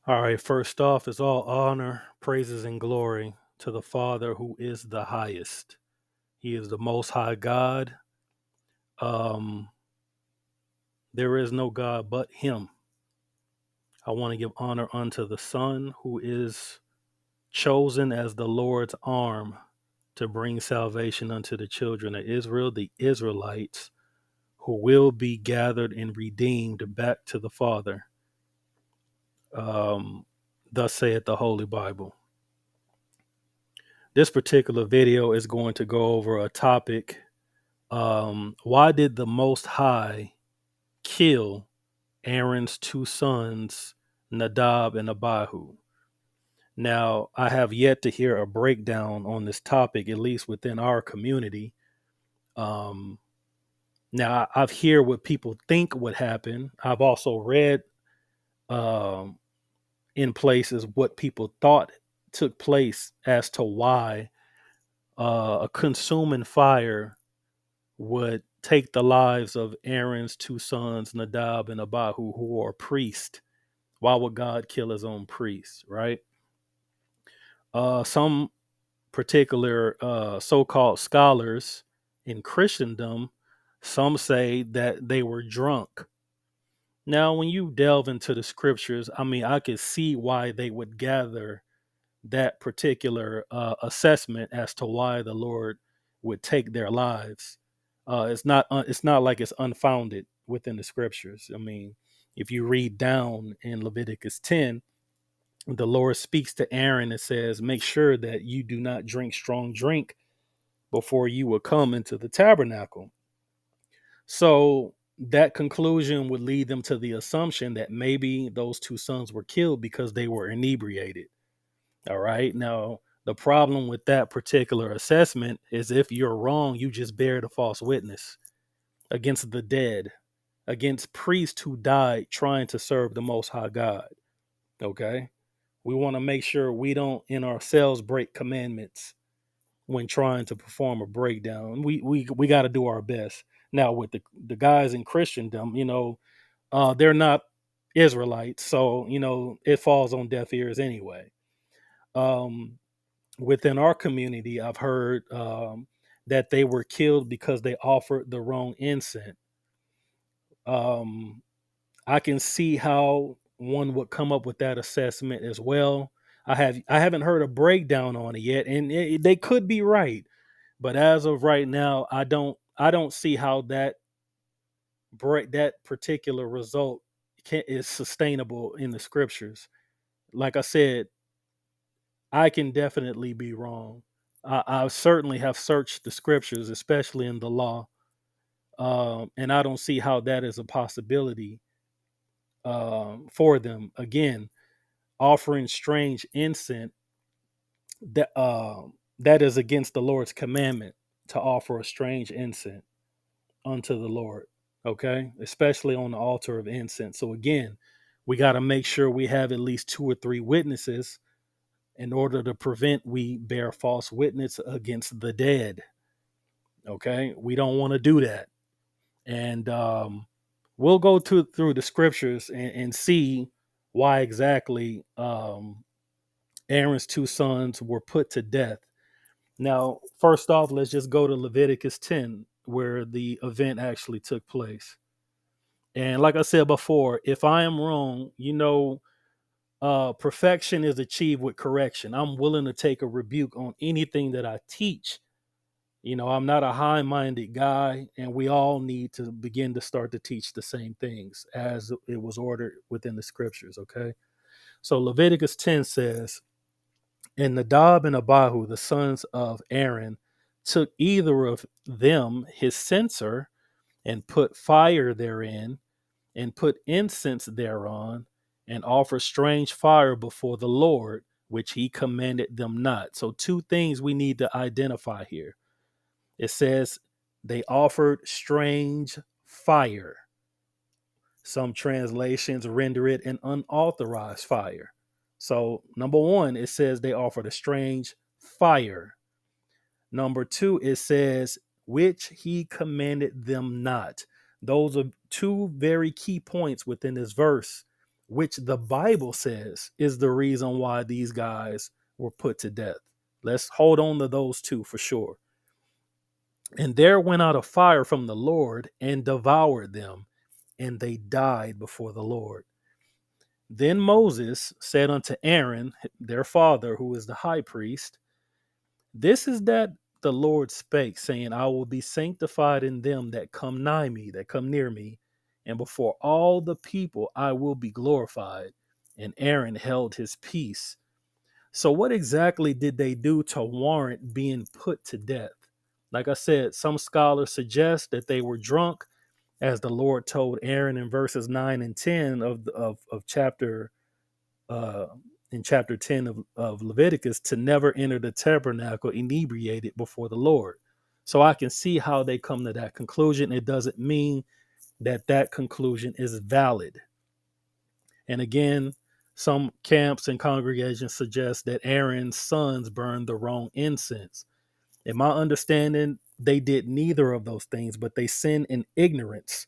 All right, first off, is all honor, praises, and glory to the Father who is the highest. He is the most high God. Um, there is no God but Him. I want to give honor unto the Son who is chosen as the Lord's arm to bring salvation unto the children of Israel, the Israelites, who will be gathered and redeemed back to the Father. Um, Thus saith the Holy Bible. This particular video is going to go over a topic. Why did the Most High kill Aaron's two sons, Nadab and Abihu? Now, I have yet to hear a breakdown on this topic, at least within our community. Um, Now, I've heard what people think would happen. I've also read um, in places what people thought took place as to why a consuming fire would take the lives of Aaron's two sons, Nadab and Abihu, who are priests. Why would God kill his own priests, right? Some particular so-called scholars in Christendom, some say that they were drunk. Now, when you delve into the scriptures, I mean, I could see why they would gather that particular assessment as to why the Lord would take their lives. It's not like it's unfounded within the scriptures. I mean, if you read down in Leviticus 10, the Lord speaks to Aaron and says, "Make sure that you do not drink strong drink before you will come into the tabernacle." So that conclusion would lead them to the assumption that maybe those two sons were killed because they were inebriated. All right. Now, the problem with that particular assessment is if you're wrong, you just bear the false witness against the dead, against priests who died trying to serve the Most High God. Okay. We want to make sure we don't in ourselves break commandments when trying to perform a breakdown. We got to do our best. Now, with the guys in Christendom, they're not Israelites, so it falls on deaf ears anyway. Um, Within our community, I've heard that they were killed because they offered the wrong incense. Um, I can see how one would come up with that assessment as well. I haven't heard a breakdown on it yet, and they could be right, but as of right now, I don't see how that particular result is sustainable in the scriptures. Like I said, I can definitely be wrong. I certainly have searched the scriptures, especially in the law, and I don't see how that is a possibility for them. Again, offering strange incense that is against the Lord's commandment to offer a strange incense unto the Lord. Okay, especially on the altar of incense. So again, we got to make sure we have at least two or three witnesses in order to prevent we bear false witness against the dead. Okay, we don't want to do that, and we'll go through the scriptures and see why exactly Aaron's two sons were put to death. Now, first off, let's just go to Leviticus 10, where the event actually took place. And like I said before, if I am wrong, perfection is achieved with correction. I'm willing to take a rebuke on anything that I teach. I'm not a high minded guy, and we all need to begin to start to teach the same things as it was ordered within the scriptures. Okay. So Leviticus 10 says, "And Nadab and Abihu, the sons of Aaron, took either of them his censer and put fire therein and put incense thereon and offer strange fire before the Lord, which he commanded them not." So, two things we need to identify here. It says they offered strange fire. Some translations render it an unauthorized fire. So, number one, it says they offered a strange fire. Number two, it says, which he commanded them not. Those are two very key points within this verse which the Bible says is the reason why these guys were put to death. Let's hold on to those two for sure. And there went out a fire from the Lord and devoured them, and they died before the Lord. Then Moses said unto Aaron, their father, who is the high priest, this is that the Lord spake, saying, I will be sanctified in them that come nigh me, that come near me, and before all the people I will be glorified. And Aaron held his peace. So, what exactly did they do to warrant being put to death? Like I said, some scholars suggest that they were drunk, as the Lord told Aaron in verses 9 and 10 of chapter uh, in chapter 10 of Leviticus, to never enter the tabernacle inebriated before the Lord. So I can see how they come to that conclusion. It doesn't mean that that conclusion is valid. And again, some camps and congregations suggest that Aaron's sons burned the wrong incense. In my understanding, they did neither of those things, but they sinned in ignorance.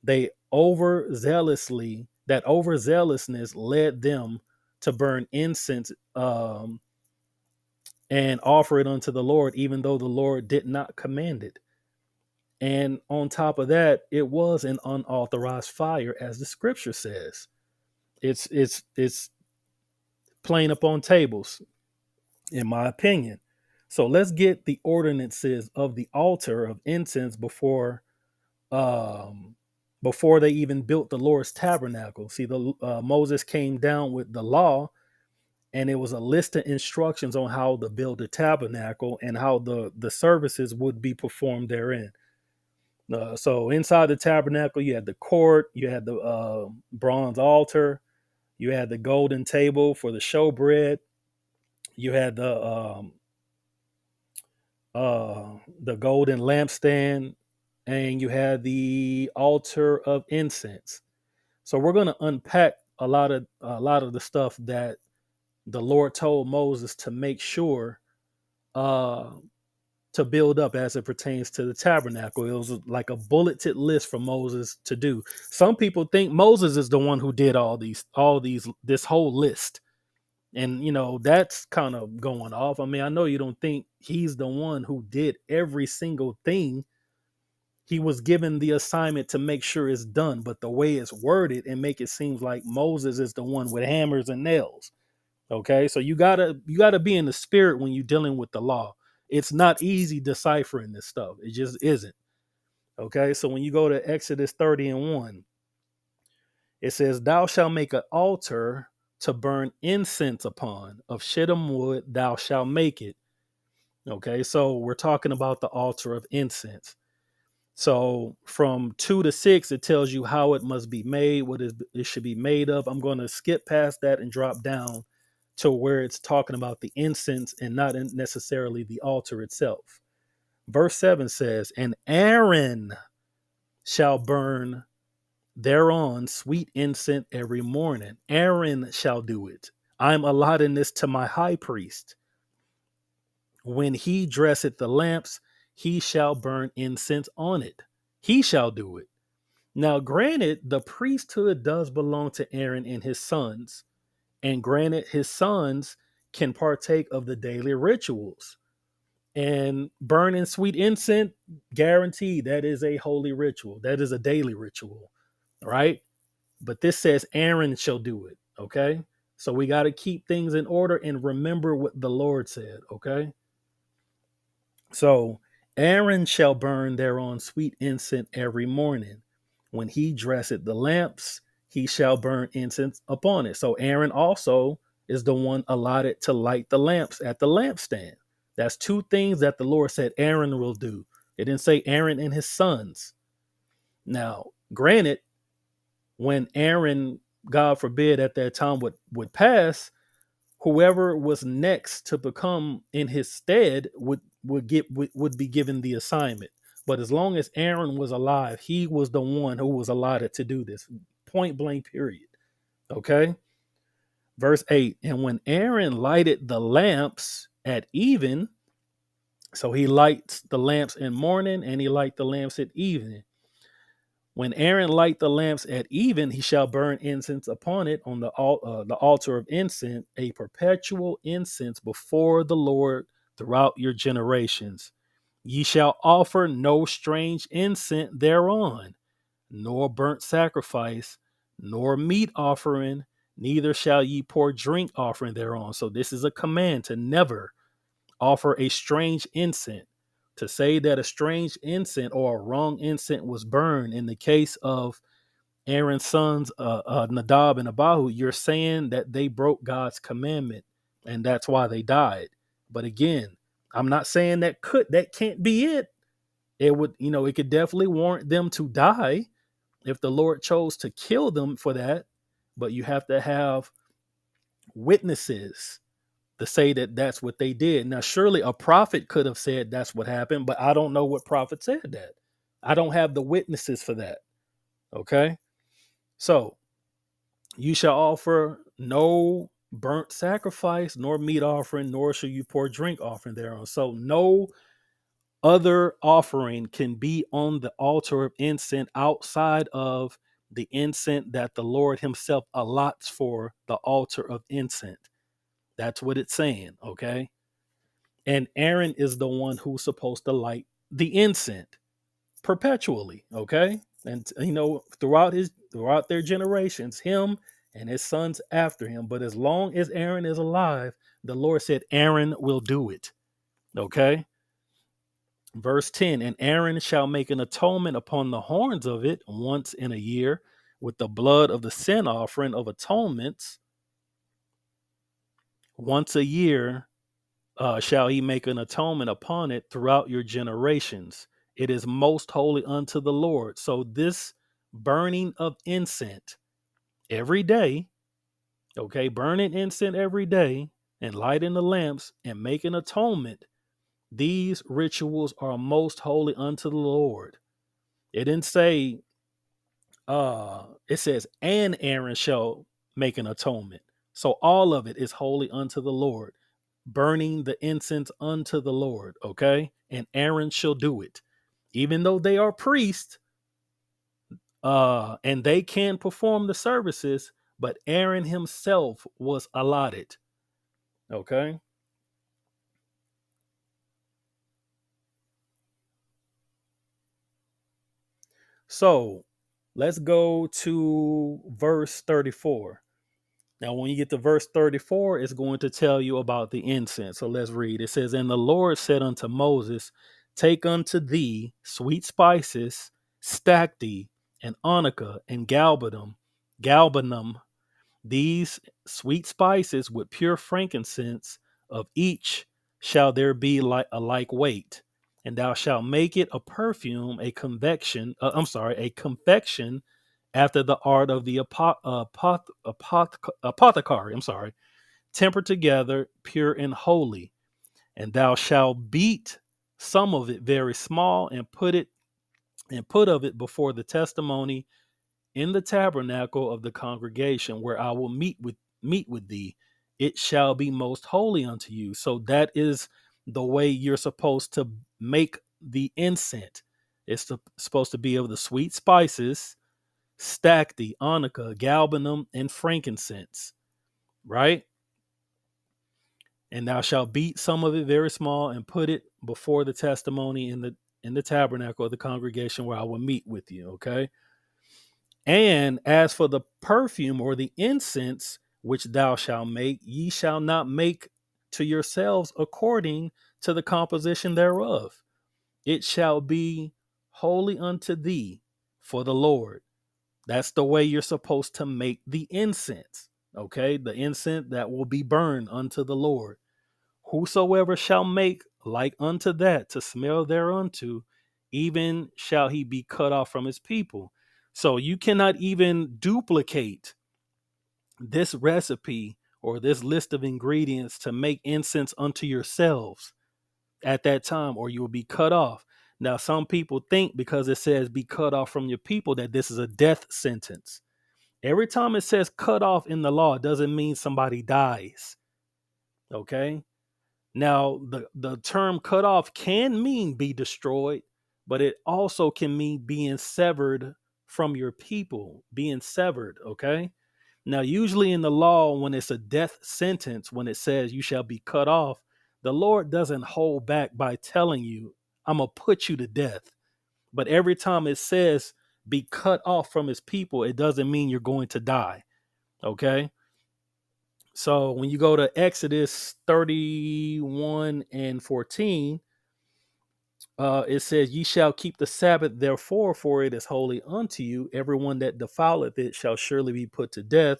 They that overzealousness led them to burn incense and offer it unto the Lord, even though the Lord did not command it. And on top of that, it was an unauthorized fire, as the scripture says. It's plain upon tables, in my opinion. So let's get the ordinances of the altar of incense um, before they even built the Lord's tabernacle. See, the Moses came down with the law, and it was a list of instructions on how to build a tabernacle and how the services would be performed therein. So inside the tabernacle, you had the court, you had the bronze altar, you had the golden table for the showbread, you had the golden lampstand, and you had the altar of incense. So we're going to unpack a lot of the stuff that the Lord told Moses to make sure uh, to build up as it pertains to the tabernacle. It was like a bulleted list for Moses to do. Some people think Moses is the one who did this whole list. And that's kind of going off. I mean, I know you don't think he's the one who did every single thing. He was given the assignment to make sure it's done, but the way it's worded and make it seem like Moses is the one with hammers and nails. Okay, so you gotta be in the spirit when you're dealing with the law. It's not easy deciphering this stuff. It just isn't. Okay, so when you go to Exodus 30 and 1, it says, Thou shalt make an altar to burn incense upon. Of shittim wood thou shalt make it. Okay, so we're talking about the altar of incense. So from 2 to 6, it tells you how it must be made, it should be made of. I'm going to skip past that and drop down to where it's talking about the incense and not necessarily the altar itself. Verse 7 says, And Aaron shall burn thereon sweet incense every morning. Aaron shall do it. I'm allotting this to my high priest. When he dresseth the lamps, he shall burn incense on it. He shall do it. Now, granted, the priesthood does belong to Aaron and his sons. And granted, his sons can partake of the daily rituals. And burning sweet incense, guaranteed, that is a holy ritual. That is a daily ritual, right? But this says Aaron shall do it, okay? So we got to keep things in order and remember what the Lord said, okay? So Aaron shall burn thereon sweet incense every morning. When he dresseth the lamps, he shall burn incense upon it. So Aaron also is the one allotted to light the lamps at the lampstand. That's two things that the Lord said Aaron will do. It didn't say Aaron and his sons. Now, granted, when Aaron, God forbid, at that time would pass, whoever was next to become in his stead would be given the assignment. But as long as Aaron was alive, he was the one who was allotted to do this. Point blank, period. Okay. Verse 8. And when Aaron lighted the lamps at even, so he lights the lamps in morning and he light the lamps at evening. When Aaron light the lamps at even, he shall burn incense upon it on the altar of incense, a perpetual incense before the Lord throughout your generations. Ye shall offer no strange incense thereon, nor burnt sacrifice, nor meat offering, neither shall ye pour drink offering thereon. So this is a command to never offer a strange incense. To say that a strange incense or a wrong incense was burned in the case of Aaron's sons, Nadab and Abihu, you're saying that they broke God's commandment, and that's why they died. But again, I'm not saying that can't be it. It would, it could definitely warrant them to die if the Lord chose to kill them for that. But you have to have witnesses to say that that's what they did. Now, surely a prophet could have said that's what happened, but I don't know what prophet said that. I don't have the witnesses for that. Okay. So you shall offer no burnt sacrifice, nor meat offering, nor shall you pour drink offering thereon. So no other offering can be on the altar of incense outside of the incense that the Lord himself allots for the altar of incense. That's what it's saying. Okay. And Aaron is the one who's supposed to light the incense perpetually. Okay. And throughout their generations, him and his sons after him. But as long as Aaron is alive, the Lord said Aaron will do it. Okay. Verse 10, and Aaron shall make an atonement upon the horns of it once in a year with the blood of the sin offering of atonements. Once a year shall he make an atonement upon it throughout your generations. It is most holy unto the Lord. So this burning of incense every day, okay, burning incense every day and lighting the lamps and making atonement, these rituals are most holy unto the Lord. It didn't say, it says, and Aaron shall make an atonement. So all of it is holy unto the Lord, burning the incense unto the Lord, okay? And Aaron shall do it. Even though they are priests, and they can perform the services, but Aaron himself was allotted, okay? So let's go to verse 34. Now, when you get to verse 34, it's going to tell you about the incense. So let's read. It says, and the Lord said unto Moses, take unto thee sweet spices, stacte, and onycha, and galbanum, these sweet spices with pure frankincense, of each shall there be like a like weight. And thou shalt make it a perfume, a confection after the art of the apothecary, tempered together, pure and holy. And thou shalt beat some of it very small and put of it before the testimony in the tabernacle of the congregation where I will meet with thee. It shall be most holy unto you. So that is the way you're supposed to make the incense. It's supposed to be of the sweet spices, stacte, onycha, galbanum, and frankincense, right? And thou shalt beat some of it very small and put it before the testimony in the tabernacle of the congregation where I will meet with you. Okay. And as for the perfume or the incense which thou shalt make, ye shall not make to yourselves according to the composition thereof. It shall be holy unto thee for the Lord. That's the way you're supposed to make the incense. Okay. The incense that will be burned unto the Lord. Whosoever shall make like unto that to smell thereunto, even shall he be cut off from his people. So you cannot even duplicate this recipe or this list of ingredients to make incense unto yourselves at that time, or you will be cut off. Now, some people think because it says be cut off from your people that this is a death sentence. Every time it says cut off in the law, it doesn't mean somebody dies. Okay. Now, the term cut off can mean be destroyed, but it also can mean being severed from your people, being severed. Okay. Now, usually in the law, when it's a death sentence, when it says you shall be cut off, the Lord doesn't hold back by telling you, I'm going to put you to death. But every time it says be cut off from his people, it doesn't mean you're going to die. Okay. So when you go to Exodus 31 and 14, it says, Ye shall keep the Sabbath, therefore, for it is holy unto you. Everyone that defileth it shall surely be put to death.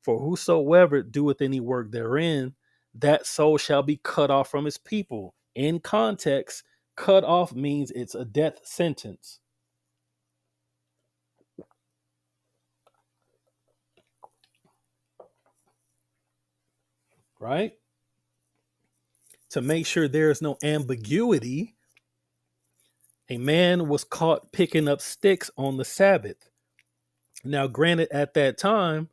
For whosoever doeth any work therein, that soul shall be cut off from his people. In context, cut off means it's a death sentence, right? To make sure there is no ambiguity, a man was caught picking up sticks on the Sabbath. Now, granted, at that time,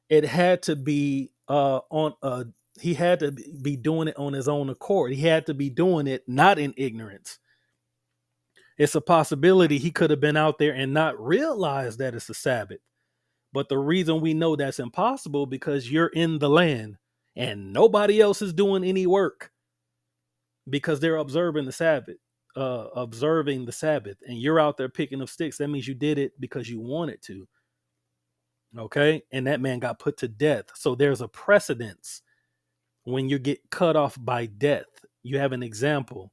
it had to be on he had to be doing it on his own accord. He had to be doing it not in ignorance. It's a possibility he could have been out there and not realized that it's a Sabbath. But the reason we know that's impossible because you're in the land and nobody else is doing any work because they're observing the Sabbath, and you're out there picking up sticks. That means you did it because you wanted to. Okay. And that man got put to death. So there's a precedence when you get cut off by death. You have an example.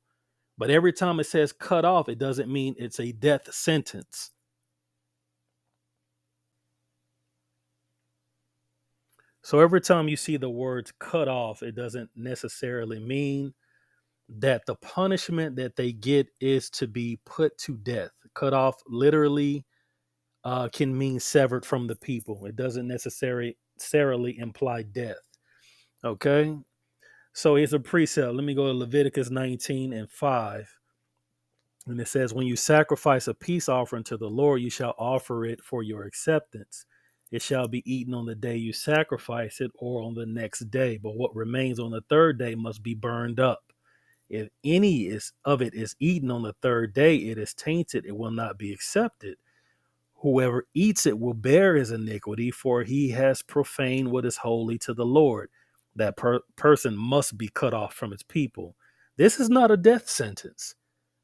But every time it says cut off, it doesn't mean it's a death sentence. So every time you see the words cut off, it doesn't necessarily mean that the punishment that they get is to be put to death. Cut off literally can mean severed from the people. It doesn't necessarily imply death. Okay. So it's a precept. Let me go to Leviticus 19 and 5. And it says, When you sacrifice a peace offering to the Lord, you shall offer it for your acceptance. It shall be eaten on the day you sacrifice it or on the next day. But what remains on the third day must be burned up. If any of it is eaten on the third day, it is tainted. It will not be accepted. Whoever eats it will bear his iniquity, for he has profaned what is holy to the Lord. That person must be cut off from his people. This is not a death sentence,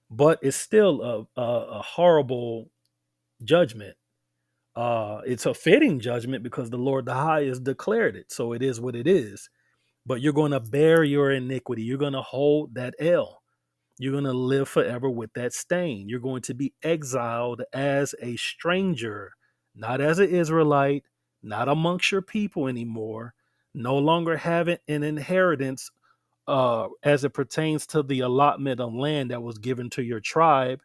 but it's still a horrible judgment. It's a fitting judgment because the Lord the High has declared it. So it is what it is. But you're going to bear your iniquity. You're going to hold that L. You're going to live forever with that stain. You're going to be exiled as a stranger, not as an Israelite, not amongst your people anymore, no longer having an inheritance as it pertains to the allotment of land that was given to your tribe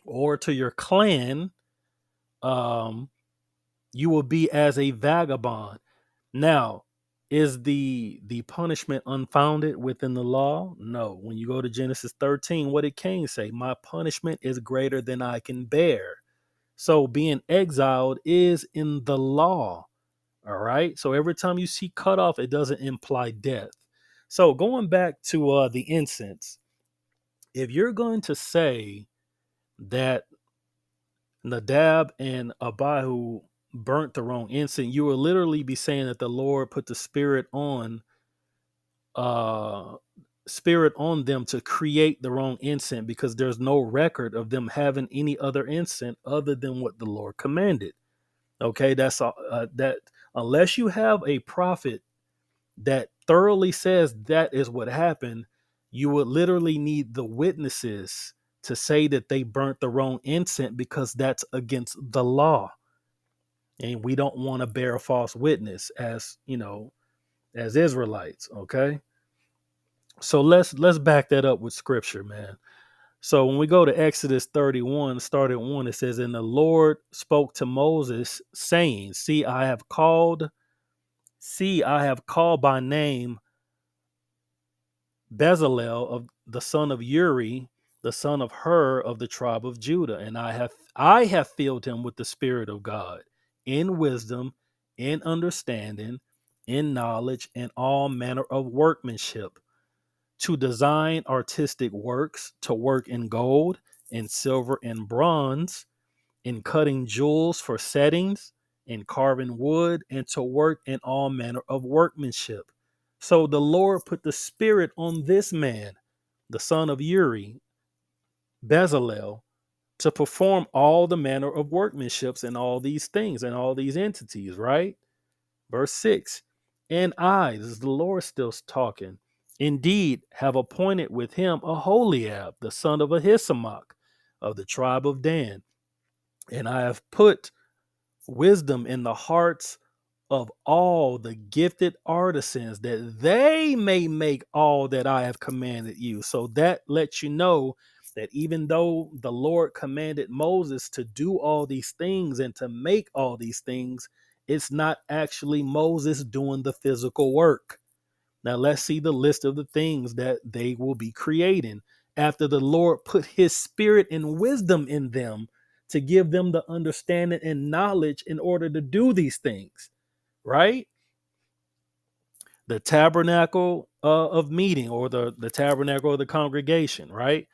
or to your clan. Um, you will be as a vagabond. Now, is the punishment unfounded within the law? No. When you go to Genesis 13, what did Cain say? My punishment is greater than I can bear. So being exiled is in the law. All right. So every time you see cut off, it doesn't imply death. So going back to the incense, if you're going to say that Nadab and Abihu burnt the wrong incense, you will literally be saying that the Lord put the uh spirit on them to create the wrong incense because there's no record of them having any other incense other than what the Lord commanded. Okay, that's all. That unless you have a prophet that thoroughly says that is what happened, you would literally need the witnesses to say that they burnt the wrong incense because that's against the law. And we don't want to bear false witness as, as Israelites, okay? So let's back that up with scripture, man. So when we go to Exodus 31, start at 1, it says, And the Lord spoke to Moses, saying, See, I have called by name Bezalel of the son of Uri, the son of Hur of the tribe of Judah, and I have filled him with the Spirit of God, in wisdom, in understanding, in knowledge, and all manner of workmanship, to design artistic works, to work in gold, and silver, and bronze, in cutting jewels for settings, in carving wood, and to work in all manner of workmanship. So the Lord put the spirit on this man, the son of Uri, Bezalel, to perform all the manner of workmanships and all these things and all these entities, right? Verse 6. And I, this is the Lord still talking, indeed have appointed with him Aholiab, the son of Ahisamach, of the tribe of Dan. And I have put wisdom in the hearts of all the gifted artisans that they may make all that I have commanded you. So that lets you know that even though the Lord commanded Moses to do all these things and to make all these things, it's not actually Moses doing the physical work. Now let's see the list of the things that they will be creating after the Lord put his spirit and wisdom in them to give them the understanding and knowledge in order to do these things, right? The tabernacle of meeting, or the tabernacle of the congregation, right?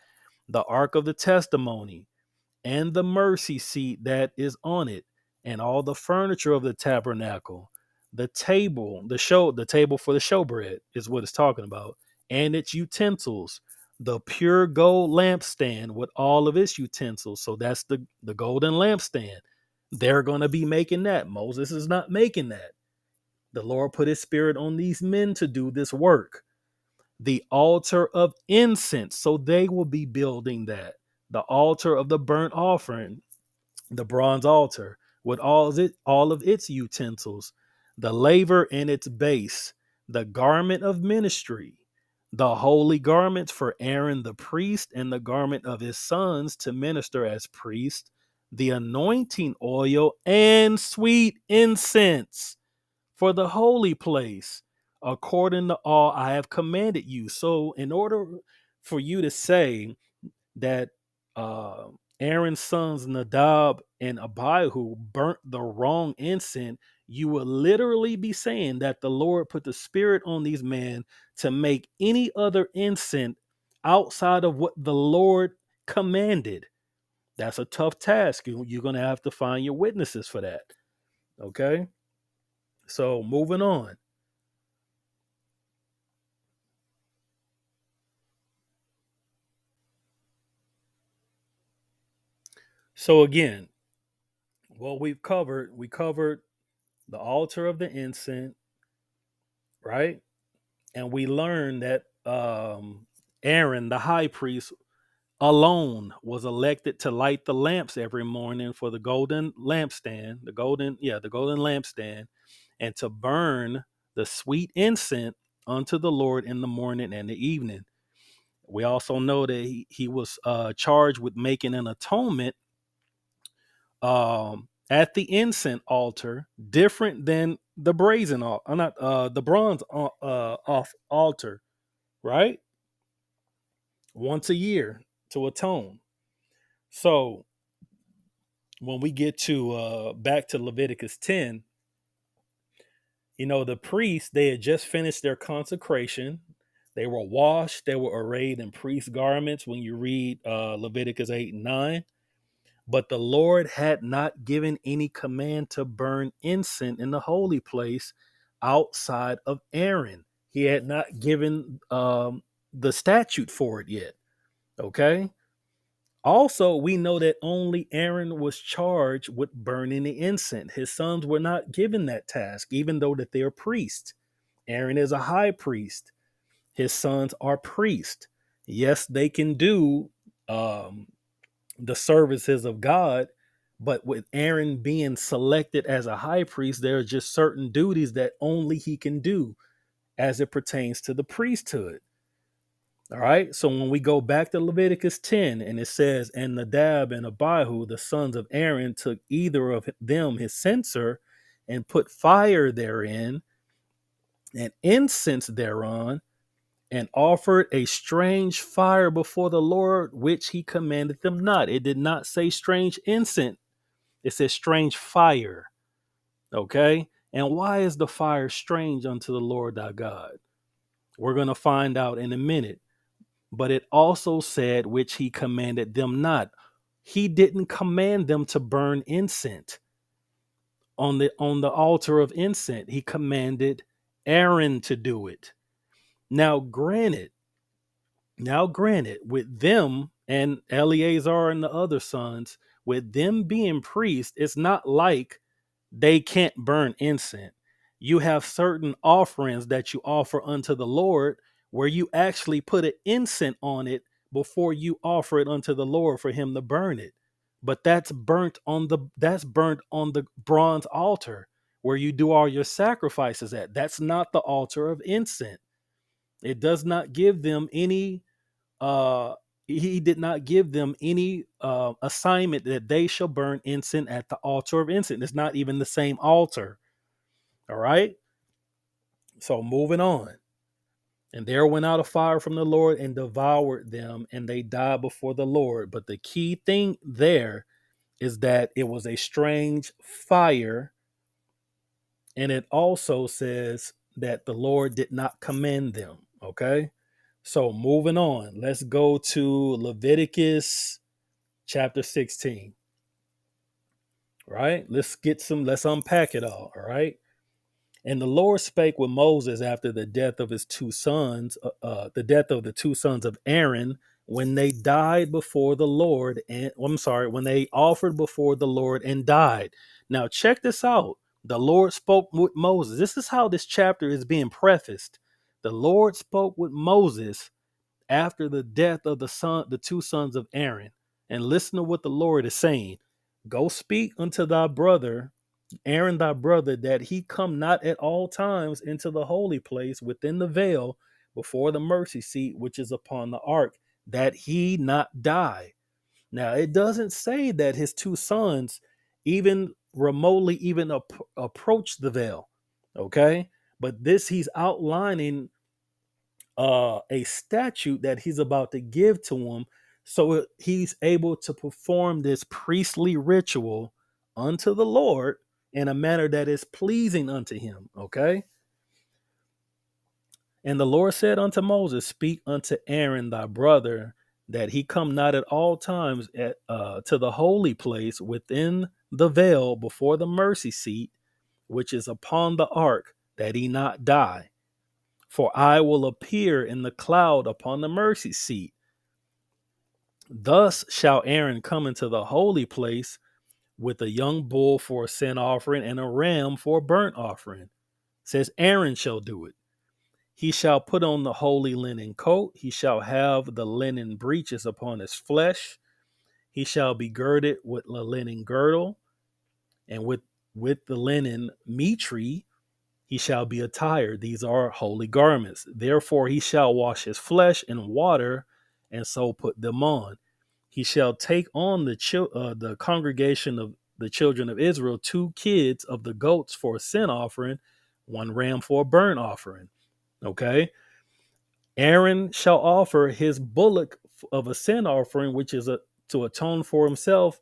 The ark of the testimony, and the mercy seat that is on it, and all the furniture of the tabernacle, the table, the table for the showbread is what it's talking about, and its utensils, the pure gold lampstand with all of its utensils. So that's the golden lampstand. They're going to be making that. Moses is not making that. The Lord put his spirit on these men to do this work. The altar of incense, so they will be building that. The altar of the burnt offering, the bronze altar with all of its utensils, the laver and its base, the garment of ministry, the holy garments for Aaron the priest and the garment of his sons to minister as priests, the anointing oil and sweet incense for the holy place, according to all I have commanded you. So, in order for you to say that uh, Aaron's sons Nadab and Abihu burnt the wrong incense, you will literally be saying that the Lord put the spirit on these men to make any other incense outside of what the Lord commanded. That's a tough task. You're going to have to find your witnesses for that. Okay. So moving on. So again, what we covered the altar of the incense, right? And we learned that Aaron, the high priest, alone was elected to light the lamps every morning for the golden lampstand, the golden lampstand, and to burn the sweet incense unto the Lord in the morning and the evening. We also know that he was charged with making an atonement at the incense altar, different than the brazen altar, not the bronze off altar, right? Once a year to atone. So when we get to back to Leviticus 10, the priests, they had just finished their consecration. They were washed, they were arrayed in priest garments when you read Leviticus 8 and 9. But the Lord had not given any command to burn incense in the holy place outside of Aaron. He had not given the statute for it yet. Okay. Also, we know that only Aaron was charged with burning the incense. His sons were not given that task, even though that they're priests. Aaron is a high priest. His sons are priests. Yes, they can do um, the services of God, but with Aaron being selected as a high priest, there are just certain duties that only he can do as it pertains to the priesthood. All right. So when we go back to Leviticus 10 and it says, and Nadab and Abihu, the sons of Aaron, took either of them his censer and put fire therein and incense thereon and offered a strange fire before the Lord, which he commanded them not. It did not say strange incense. It says strange fire. Okay. And why is the fire strange unto the Lord thy God? We're going to find out in a minute. But it also said, which he commanded them not. He didn't command them to burn incense on the altar of incense. He commanded Aaron to do it. Now, granted, with them and Eleazar and the other sons, with them being priests, it's not like they can't burn incense. You have certain offerings that you offer unto the Lord where you actually put an incense on it before you offer it unto the Lord for him to burn it. But that's burnt on the bronze altar where you do all your sacrifices at. That's not the altar of incense. It does not give them any uh he did not give them any assignment that they shall burn incense at the altar of incense. It's not even the same altar. All right. So moving on. And there went out a fire from the Lord and devoured them, and they died before the Lord. But the key thing there is that it was a strange fire. And it also says that the Lord did not command them. Okay. So moving on, let's go to Leviticus chapter 16. Right? Let's unpack it all right? And the Lord spake with Moses after the death of his two sons, the death of the two sons of Aaron, when they died before the Lord, and I'm sorry, when they offered before the Lord and died. Now, check this out. The Lord spoke with Moses. This is how this chapter is being prefaced. The Lord spoke with Moses after the death of the two sons of Aaron. And listen to what the Lord is saying. Go speak unto thy brother Aaron thy brother, that he come not at all times into the holy place within the veil before the mercy seat which is upon the ark, that he not die. Now it doesn't say that his two sons even remotely even approach the veil. Okay. But this he's outlining a statute that he's about to give to him, so he's able to perform this priestly ritual unto the Lord in a manner that is pleasing unto him. Okay. And the Lord said unto Moses, speak unto Aaron thy brother, that he come not at all times to the holy place within the veil before the mercy seat which is upon the ark, that he not die. For I will appear in the cloud upon the mercy seat. Thus shall Aaron come into the holy place with a young bull for a sin offering and a ram for a burnt offering. It says Aaron shall do it. He shall put on the holy linen coat. He shall have the linen breeches upon his flesh. He shall be girded with the linen girdle, and with the linen mitre he shall be attired. These are holy garments. Therefore he shall wash his flesh in water, and so put them on. He shall take on the congregation of the children of Israel 2 kids of the goats for a sin offering, 1 ram for a burnt offering. Okay. Aaron shall offer his bullock of a sin offering, which is to atone for himself,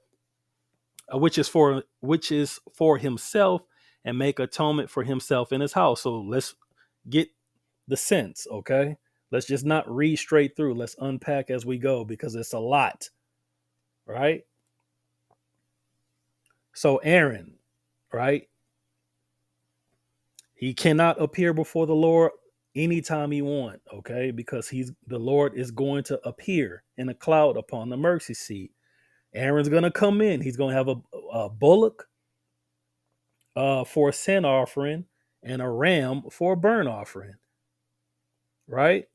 which is for himself, and make atonement for himself in his house. So let's get the sense, okay? Let's just not read straight through. Let's unpack as we go because it's a lot, right? So Aaron, right? He cannot appear before the Lord anytime he want, okay? Because the Lord is going to appear in a cloud upon the mercy seat. Aaron's going to come in. He's going to have a bullock for a sin offering and a ram for a burnt offering, right?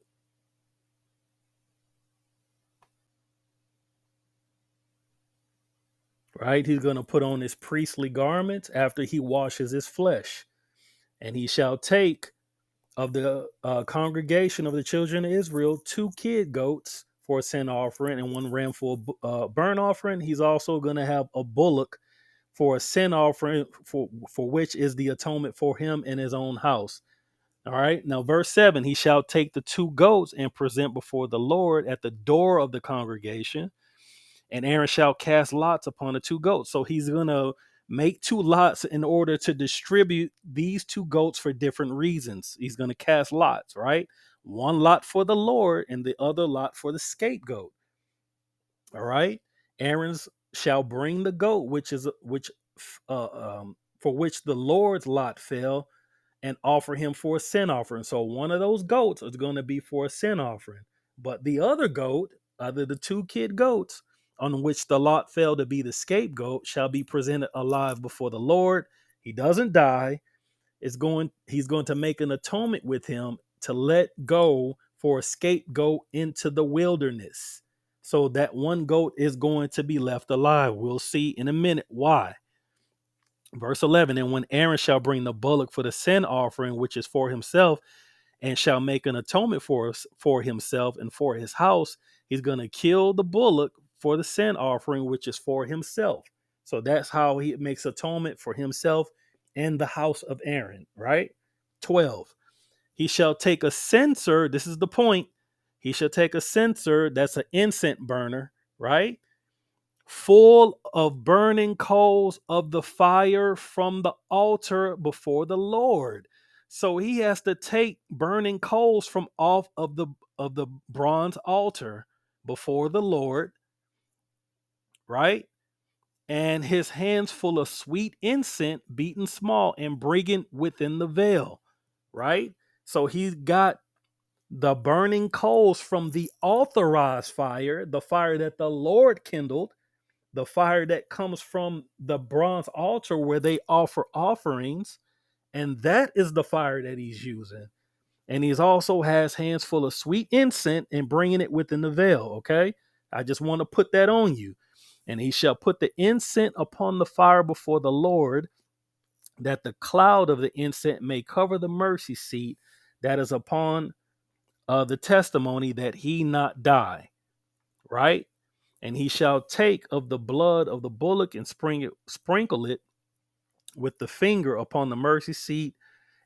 Right? He's going to put on his priestly garments after he washes his flesh. And he shall take of the congregation of the children of Israel 2 kid goats for a sin offering and 1 ram for a burnt offering. He's also going to have a bullock for a sin offering, for which is the atonement for him in his own house. All right. Now, verse 7, he shall take the 2 goats and present before the Lord at the door of the congregation, and Aaron shall cast lots upon the 2 goats. So he's going to make 2 lots in order to distribute these 2 goats for different reasons. He's going to cast lots, right? 1 lot for the Lord and the other lot for the scapegoat. All right. Aaron's shall bring the goat, for which the Lord's lot fell, and offer him for a sin offering. So one of those goats is going to be for a sin offering. But the other goat, other the two kid goats, on which the lot fell to be the scapegoat, shall be presented alive before the Lord. He doesn't die. He's going to make an atonement with him to let go for a scapegoat into the wilderness. So that one goat is going to be left alive. We'll see in a minute why. Verse 11, and when Aaron shall bring the bullock for the sin offering, which is for himself, and shall make an atonement for himself and for his house, he's going to kill the bullock for the sin offering, which is for himself. So that's how he makes atonement for himself and the house of Aaron, right? 12, he shall take a censer. This is the point. He shall take a censer, that's an incense burner, right? Full of burning coals of the fire from the altar before the Lord. So he has to take burning coals from off of the bronze altar before the Lord, right? And his hands full of sweet incense beaten small and bring it within the veil, right? So he's got the burning coals from the authorized fire, the fire that the Lord kindled, the fire that comes from the bronze altar where they offer offerings, and that is the fire that he's using. And he's also has hands full of sweet incense and bringing it within the veil. Okay, I just want to put that on you. And he shall put the incense upon the fire before the Lord, that the cloud of the incense may cover the mercy seat that is upon the testimony, that he not die. Right. And he shall take of the blood of the bullock and sprinkle it with the finger upon the mercy seat,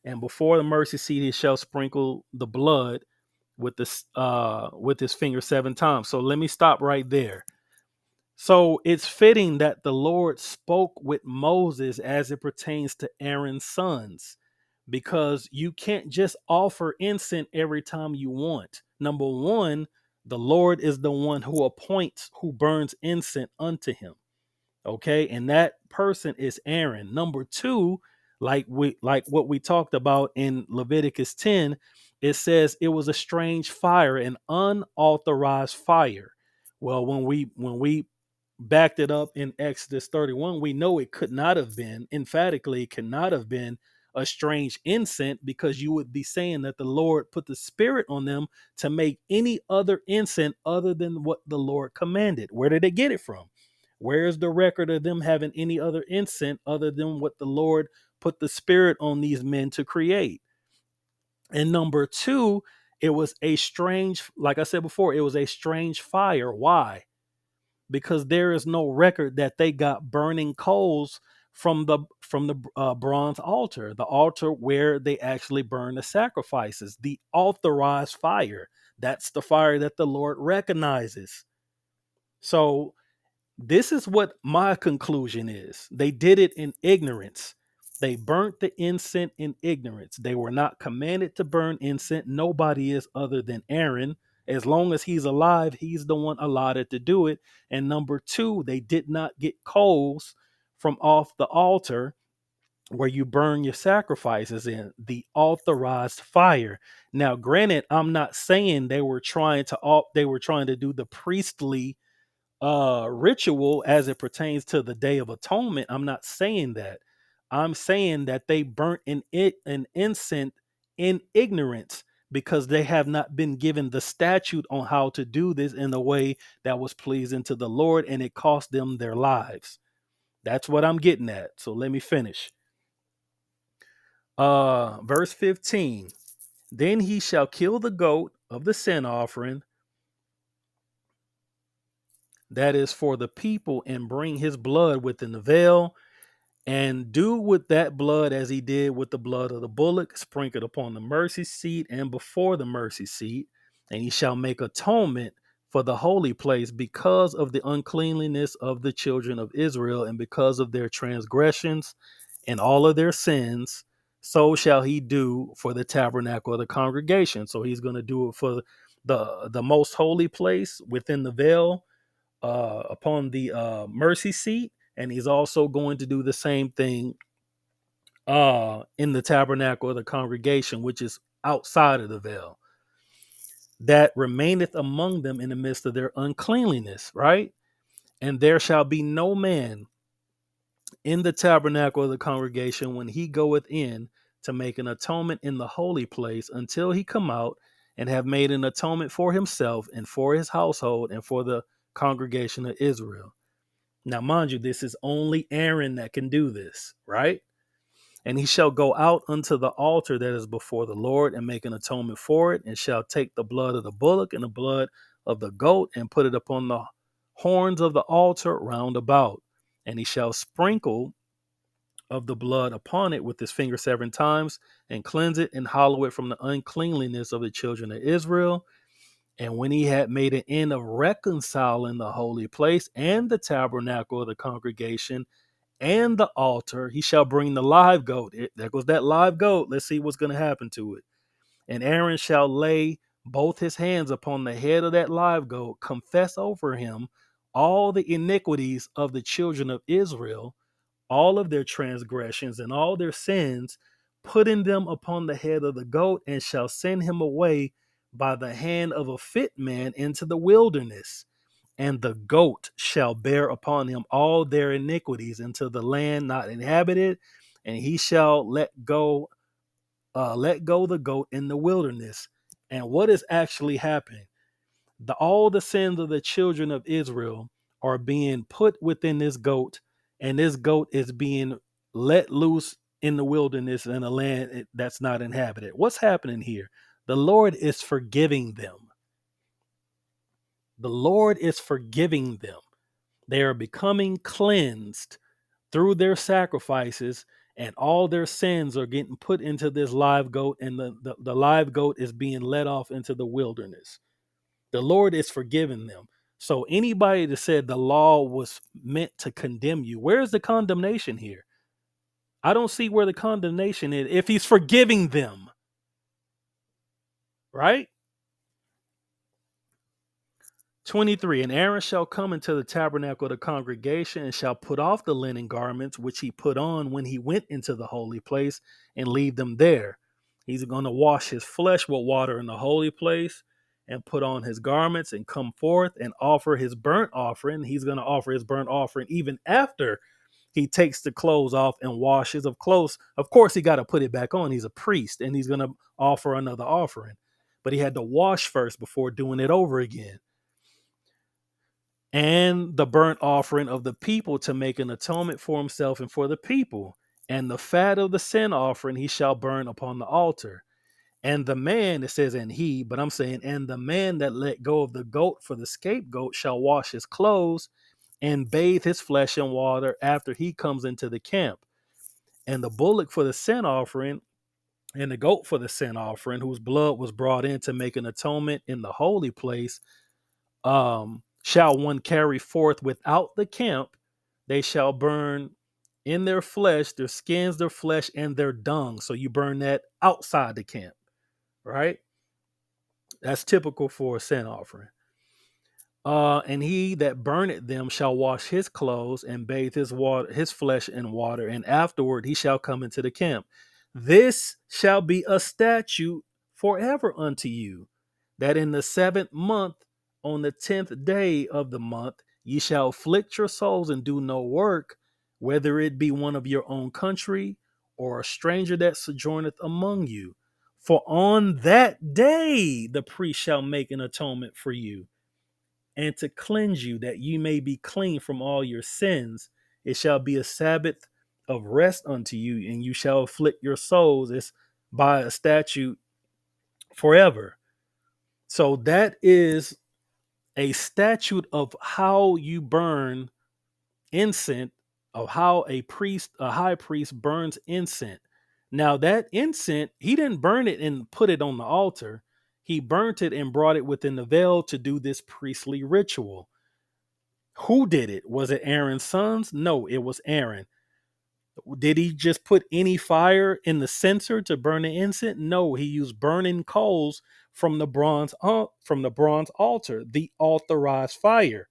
and before the mercy seat he shall sprinkle the blood with his finger 7 times. So let me stop right there. So it's fitting that the Lord spoke with Moses as it pertains to Aaron's sons, because you can't just offer incense every time you want. Number one, the Lord is the one who appoints who burns incense unto him. Okay, and that person is Aaron. Number two, like what we talked about in Leviticus 10, it says it was a strange fire, an unauthorized fire. Well, when we backed it up in Exodus 31, we know it could not have been, emphatically, it could not have been a strange incense, because you would be saying that the Lord put the spirit on them to make any other incense other than what the Lord commanded. Where did they get it from? Where's the record of them having any other incense other than what the Lord put the spirit on these men to create? And number two, it was a strange, like I said before, it was a strange fire. Why? Because there is no record that they got burning coals from the bronze altar, the altar where they actually burn the sacrifices, the authorized fire. That's the fire that the Lord recognizes. So this is what my conclusion is. They did it in ignorance. They burnt the incense in ignorance. They were not commanded to burn incense. Nobody is other than Aaron. As long as he's alive, he's the one allotted to do it. And number two, they did not get coals from off the altar where you burn your sacrifices in, the authorized fire. Now, granted, I'm not saying they were trying to do the priestly ritual as it pertains to the Day of Atonement. I'm not saying that. I'm saying that they burnt an incense in ignorance, because they have not been given the statute on how to do this in a way that was pleasing to the Lord, and it cost them their lives. That's what I'm getting at. So let me finish. Verse 15. Then he shall kill the goat of the sin offering that is for the people, and bring his blood within the veil, and do with that blood as he did with the blood of the bullock, sprinkle it upon the mercy seat and before the mercy seat. And he shall make atonement for the holy place because of the uncleanliness of the children of Israel, and because of their transgressions and all of their sins. So shall he do for the tabernacle of the congregation. So he's going to do it for the most holy place within the veil, upon the mercy seat, and he's also going to do the same thing in the tabernacle of the congregation, which is outside of the veil, that remaineth among them in the midst of their uncleanliness, right? And there shall be no man in the tabernacle of the congregation when he goeth in to make an atonement in the holy place until he come out and have made an atonement for himself and for his household and for the congregation of Israel. Now, mind you, this is only Aaron that can do this, right? And he shall go out unto the altar that is before the Lord and make an atonement for it, and shall take the blood of the bullock and the blood of the goat and put it upon the horns of the altar round about. And he shall sprinkle of the blood upon it with his finger 7 times, and cleanse it and hallow it from the uncleanliness of the children of Israel. And when he had made an end of reconciling the holy place and the tabernacle of the congregation and the altar, he shall bring the live goat. There goes that live goat. Let's see what's going to happen to it. And Aaron shall lay both his hands upon the head of that live goat, confess over him all the iniquities of the children of Israel, all of their transgressions and all their sins, putting them upon the head of the goat, and shall send him away by the hand of a fit man into the wilderness. And the goat shall bear upon him all their iniquities into the land not inhabited, and he shall let go the goat in the wilderness. And what is actually happening? All the sins of the children of Israel are being put within this goat, and this goat is being let loose in the wilderness in a land that's not inhabited. What's happening here? The Lord is forgiving them. The Lord is forgiving them. They are becoming cleansed through their sacrifices, and all their sins are getting put into this live goat, and the live goat is being let off into the wilderness. The Lord is forgiving them. So anybody that said the law was meant to condemn you, where's the condemnation here? I don't see where the condemnation is if he's forgiving them, right? 23, and Aaron shall come into the tabernacle of the congregation and shall put off the linen garments which he put on when he went into the holy place, and leave them there. He's going to wash his flesh with water in the holy place and put on his garments and come forth and offer his burnt offering. He's going to offer his burnt offering even after he takes the clothes off and washes of clothes. Of course, he got to put it back on. He's a priest, and he's going to offer another offering. But he had to wash first before doing it over again. And the burnt offering of the people to make an atonement for himself and for the people. And the fat of the sin offering he shall burn upon the altar. And the man, it says, and he, but I'm saying, and the man that let go of the goat for the scapegoat shall wash his clothes and bathe his flesh in water after he comes into the camp. And the bullock for the sin offering and the goat for the sin offering, whose blood was brought in to make an atonement in the holy place, shall one carry forth without the camp. They shall burn in their flesh, their skins, their flesh, and their dung. So you burn that outside the camp, right? That's typical for a sin offering. And he that burneth them shall wash his clothes and bathe his flesh in water, and afterward he shall come into the camp. This shall be a statute forever unto you, that in the 7th month, on the 10th day of the month, ye shall afflict your souls and do no work, whether it be one of your own country or a stranger that sojourneth among you. For on that day the priest shall make an atonement for you, and to cleanse you, that you may be clean from all your sins. It shall be a Sabbath of rest unto you, and you shall afflict your souls as by a statute forever. So that is a statute of how you burn incense, of how a high priest burns incense. Now that incense, he didn't burn it and put it on the altar. He burnt it and brought it within the veil to do this priestly ritual. Who did it? Was it Aaron's sons? No, it was Aaron. Did he just put any fire in the censer to burn the incense? No, he used burning coals from the bronze altar, the authorized fire.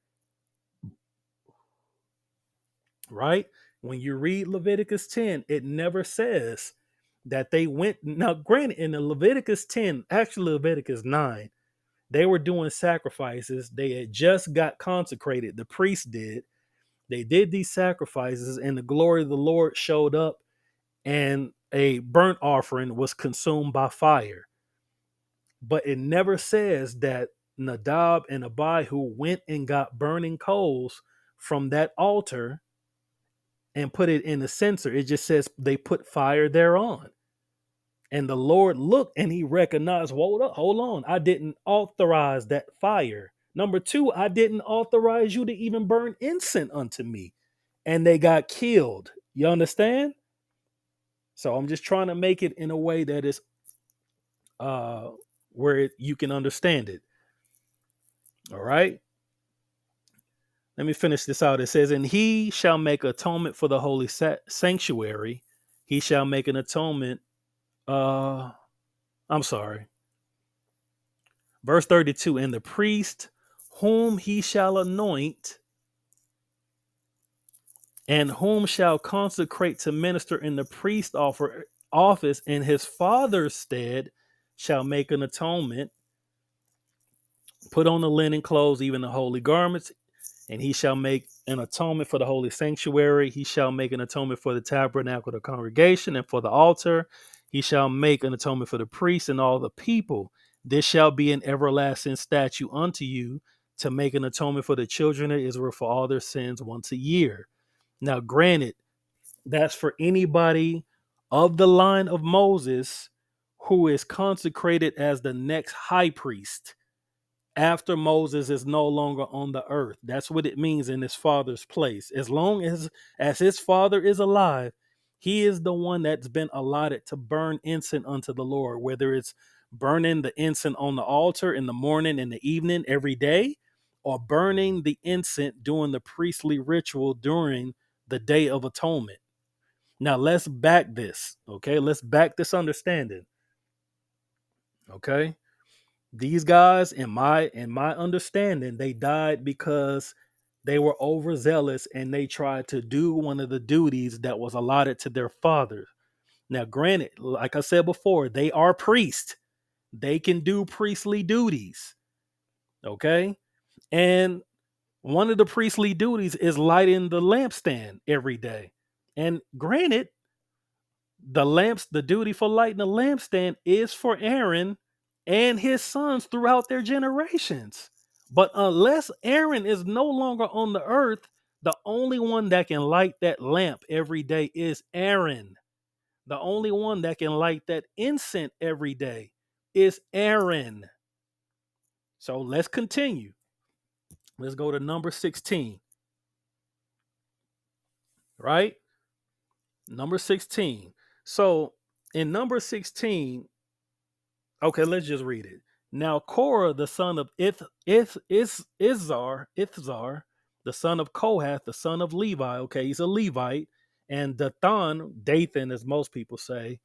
right? When you read Leviticus 10, it never says that they went. Now, granted, in the Leviticus 10, actually Leviticus 9, they were doing sacrifices. They had just got consecrated. The priest did. They did these sacrifices, and the glory of the Lord showed up, and a burnt offering was consumed by fire. But it never says that Nadab and Abihu went and got burning coals from that altar and put it in the censer. It just says they put fire thereon. And the Lord looked and he recognized, hold on, I didn't authorize that fire. Number two, I didn't authorize you to even burn incense unto me. And they got killed. You understand? So I'm just trying to make it in a way that is uh you can understand it. All right. Let me finish this out. It says, and he shall make atonement for the holy sanctuary. He shall make an atonement. I'm sorry. Verse 32, and the priest whom he shall anoint and whom shall consecrate to minister in the priest office in his father's stead shall make an atonement, put on the linen clothes, even the holy garments, and he shall make an atonement for the holy sanctuary. He shall make an atonement for the tabernacle of the congregation and for the altar. He shall make an atonement for the priests and all the people. This shall be an everlasting statute unto you to make an atonement for the children of Israel for all their sins once a year. Now, granted, that's for anybody of the line of Moses who is consecrated as the next high priest after Moses is no longer on the earth. That's what it means in his father's place. As long as his father is alive, he is the one that's been allotted to burn incense unto the Lord, whether it's burning the incense on the altar in the morning and the evening every day, or burning the incense during the priestly ritual during the Day of Atonement. Now let's back this, okay? Let's back this understanding, okay? These guys, in my understanding, they died because they were overzealous and they tried to do one of the duties that was allotted to their fathers. Now, granted, like I said before, they are priests. They can do priestly duties. Okay. And one of the priestly duties is lighting the lampstand every day. And granted, the duty for lighting the lampstand is for Aaron and his sons throughout their generations. But unless Aaron is no longer on the earth, the only one that can light that lamp every day is Aaron. The only one that can light that incense every day is Aaron. So let's continue. Let's go to number 16. Right? Number 16. So in number 16, okay, let's just read it. Now Korah, the son of Ithzar, the son of Kohath, the son of Levi. Okay, he's a Levite, and Dathan, as most people say,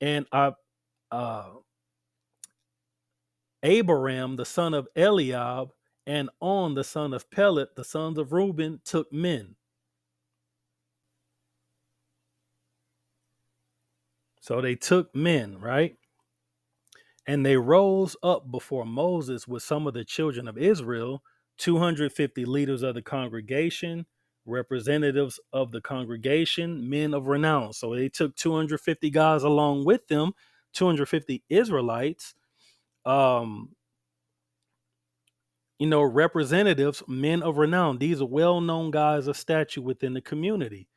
and Abiram, the son of Eliab, and On, the son of Pelet, the sons of Reuben, took men. So they took men, right? And they rose up before Moses with some of the children of Israel, 250 leaders of the congregation, representatives of the congregation, men of renown. So they took 250 guys along with them, 250 Israelites, um, representatives, men of renown. These are well-known guys of stature within the community.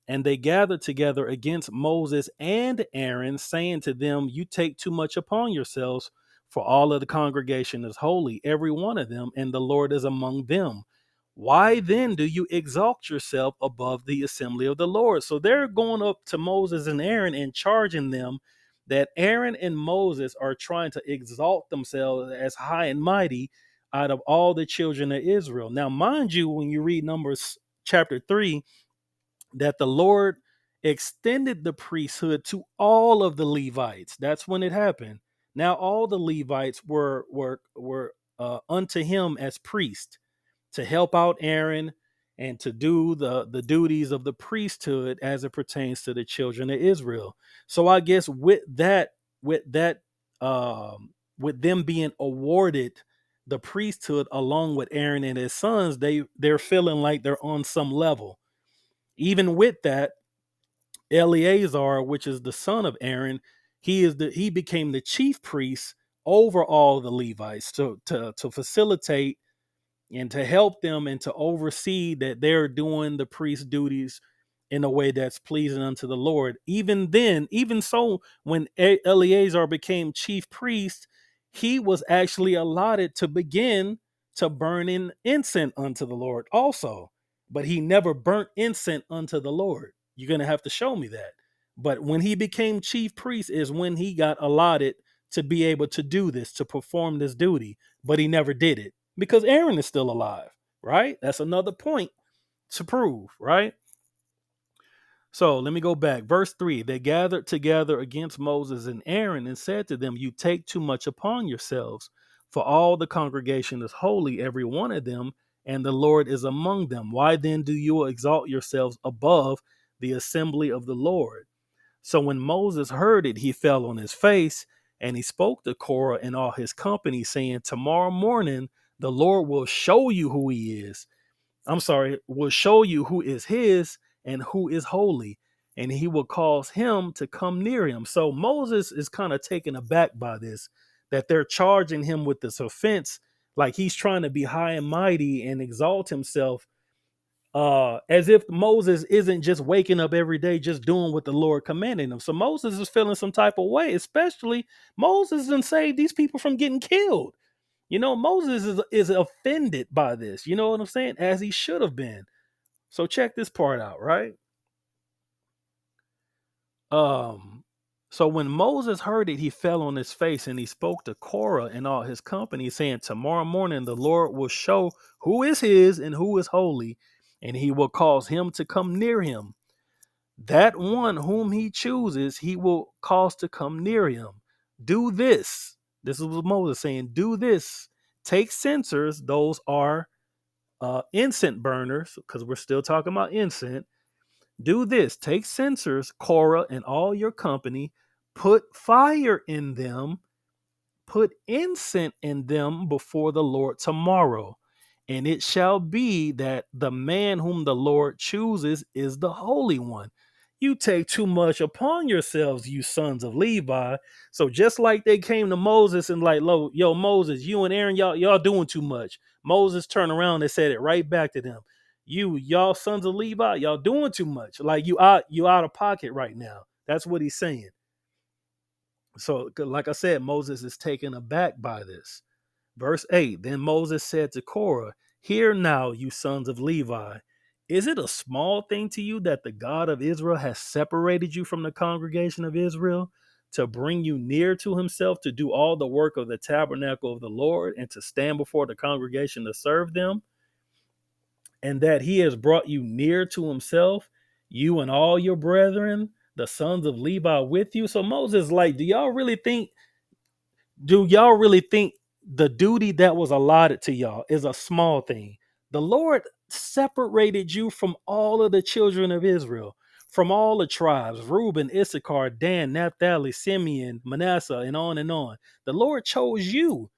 And they gathered together against Moses and Aaron, saying to them, you take too much upon yourselves, for all of the congregation is holy, every one of them, and the Lord is among them. Why then do you exalt yourself above the assembly of the Lord? So they're going up to Moses and Aaron and charging them that Aaron and Moses are trying to exalt themselves as high and mighty out of all the children of Israel. Now, mind you, when you read Numbers chapter 3, that the Lord extended the priesthood to all of the Levites. That's when it happened. Now all the Levites were unto him as priests to help out Aaron and to do the duties of the priesthood as it pertains to the children of Israel. So I guess with that with them being awarded the priesthood along with Aaron and his sons, they're feeling like they're on some level. Even with that, Eleazar, which is the son of Aaron, he became the chief priest over all the Levites to facilitate and to help them and to oversee that they're doing the priest duties in a way that's pleasing unto the Lord. Even then, even so, when Eleazar became chief priest, he was actually allotted to begin to burn in incense unto the Lord also. But he never burnt incense unto the Lord. You're going to have to show me that. But when he became chief priest is when he got allotted to be able to do this, to perform this duty. But he never did it because Aaron is still alive, right? That's another point to prove, right? So let me go back. Verse 3, they gathered together against Moses and Aaron and said to them, you take too much upon yourselves, for all the congregation is holy, every one of them, and the Lord is among them. Why then do you exalt yourselves above the assembly of the Lord? So when Moses heard it, he fell on his face, and he spoke to Korah and all his company, saying, tomorrow morning the Lord will show you who he is. Will show you who is his and who is holy, and he will cause him to come near him. So Moses is kind of taken aback by this, that they're charging him with this offense, like he's trying to be high and mighty and exalt himself, as if Moses isn't just waking up every day, just doing what the Lord commanded him. So Moses is feeling some type of way, especially Moses didn't save these people from getting killed. Moses is offended by this. You know what I'm saying? As he should have been. So check this part out, right? Um, so when Moses heard it, he fell on his face and he spoke to Korah and all his company, saying, tomorrow morning the Lord will show who is his and who is holy, and he will cause him to come near him. That one whom he chooses, he will cause to come near him. Do this. This is what Moses saying. Do this. Take censers. Those are incense burners, because we're still talking about incense. Do this. Take censers, Korah, and all your company. Put fire in them. Put incense in them before the Lord tomorrow. And it shall be that the man whom the Lord chooses is the Holy One. You take too much upon yourselves, you sons of Levi. So just like they came to Moses and like, yo, Moses, you and Aaron, y'all doing too much. Moses turned around and said it right back to them. Y'all sons of Levi, y'all doing too much. Like you out of pocket right now. That's what he's saying. So, like I said, Moses is taken aback by this. Verse 8, then Moses said to Korah, hear now, you sons of Levi, is it a small thing to you that the God of Israel has separated you from the congregation of Israel to bring you near to himself, to do all the work of the tabernacle of the Lord and to stand before the congregation to serve them? And that he has brought you near to himself, you and all your brethren, the sons of Levi with you? So Moses, like, do y'all really think the duty that was allotted to y'all is a small thing? The Lord separated you from all of the children of Israel, from all the tribes: Reuben, Issachar, Dan, Naphtali, Simeon, Manasseh, and on and on. The Lord chose you,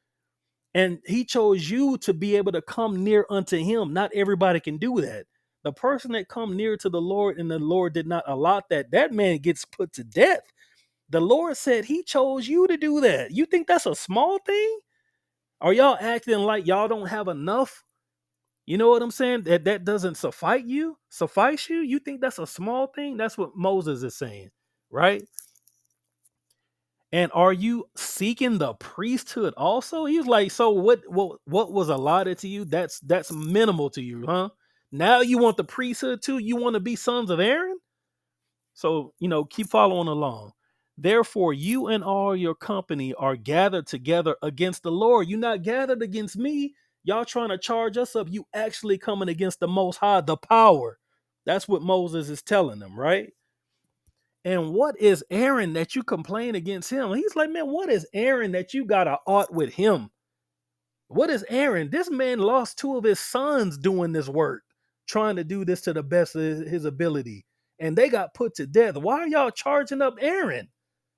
and he chose you to be able to come near unto him. Not everybody can do that. The person that come near to the Lord and the Lord did not allot that man gets put to death. The Lord said he chose you to do that. You think that's a small thing? Are y'all acting like y'all don't have enough? You know what I'm saying? That doesn't suffice you? You think that's a small thing? That's what Moses is saying, right? And are you seeking the priesthood also? He's like, so what was allotted to you? That's minimal to you, huh? Now you want the priesthood too? You want to be sons of Aaron? So, keep following along. Therefore, you and all your company are gathered together against the Lord. You're not gathered against me. Y'all trying to charge us up. You actually coming against the Most High, the power. That's what Moses is telling them, right? And what is Aaron that you complain against him? He's like, man, what is Aaron that you got a ought with him? What is Aaron? This man lost two of his sons doing this work. trying to do this to the best of his ability. And they got put to death. Why are y'all charging up Aaron?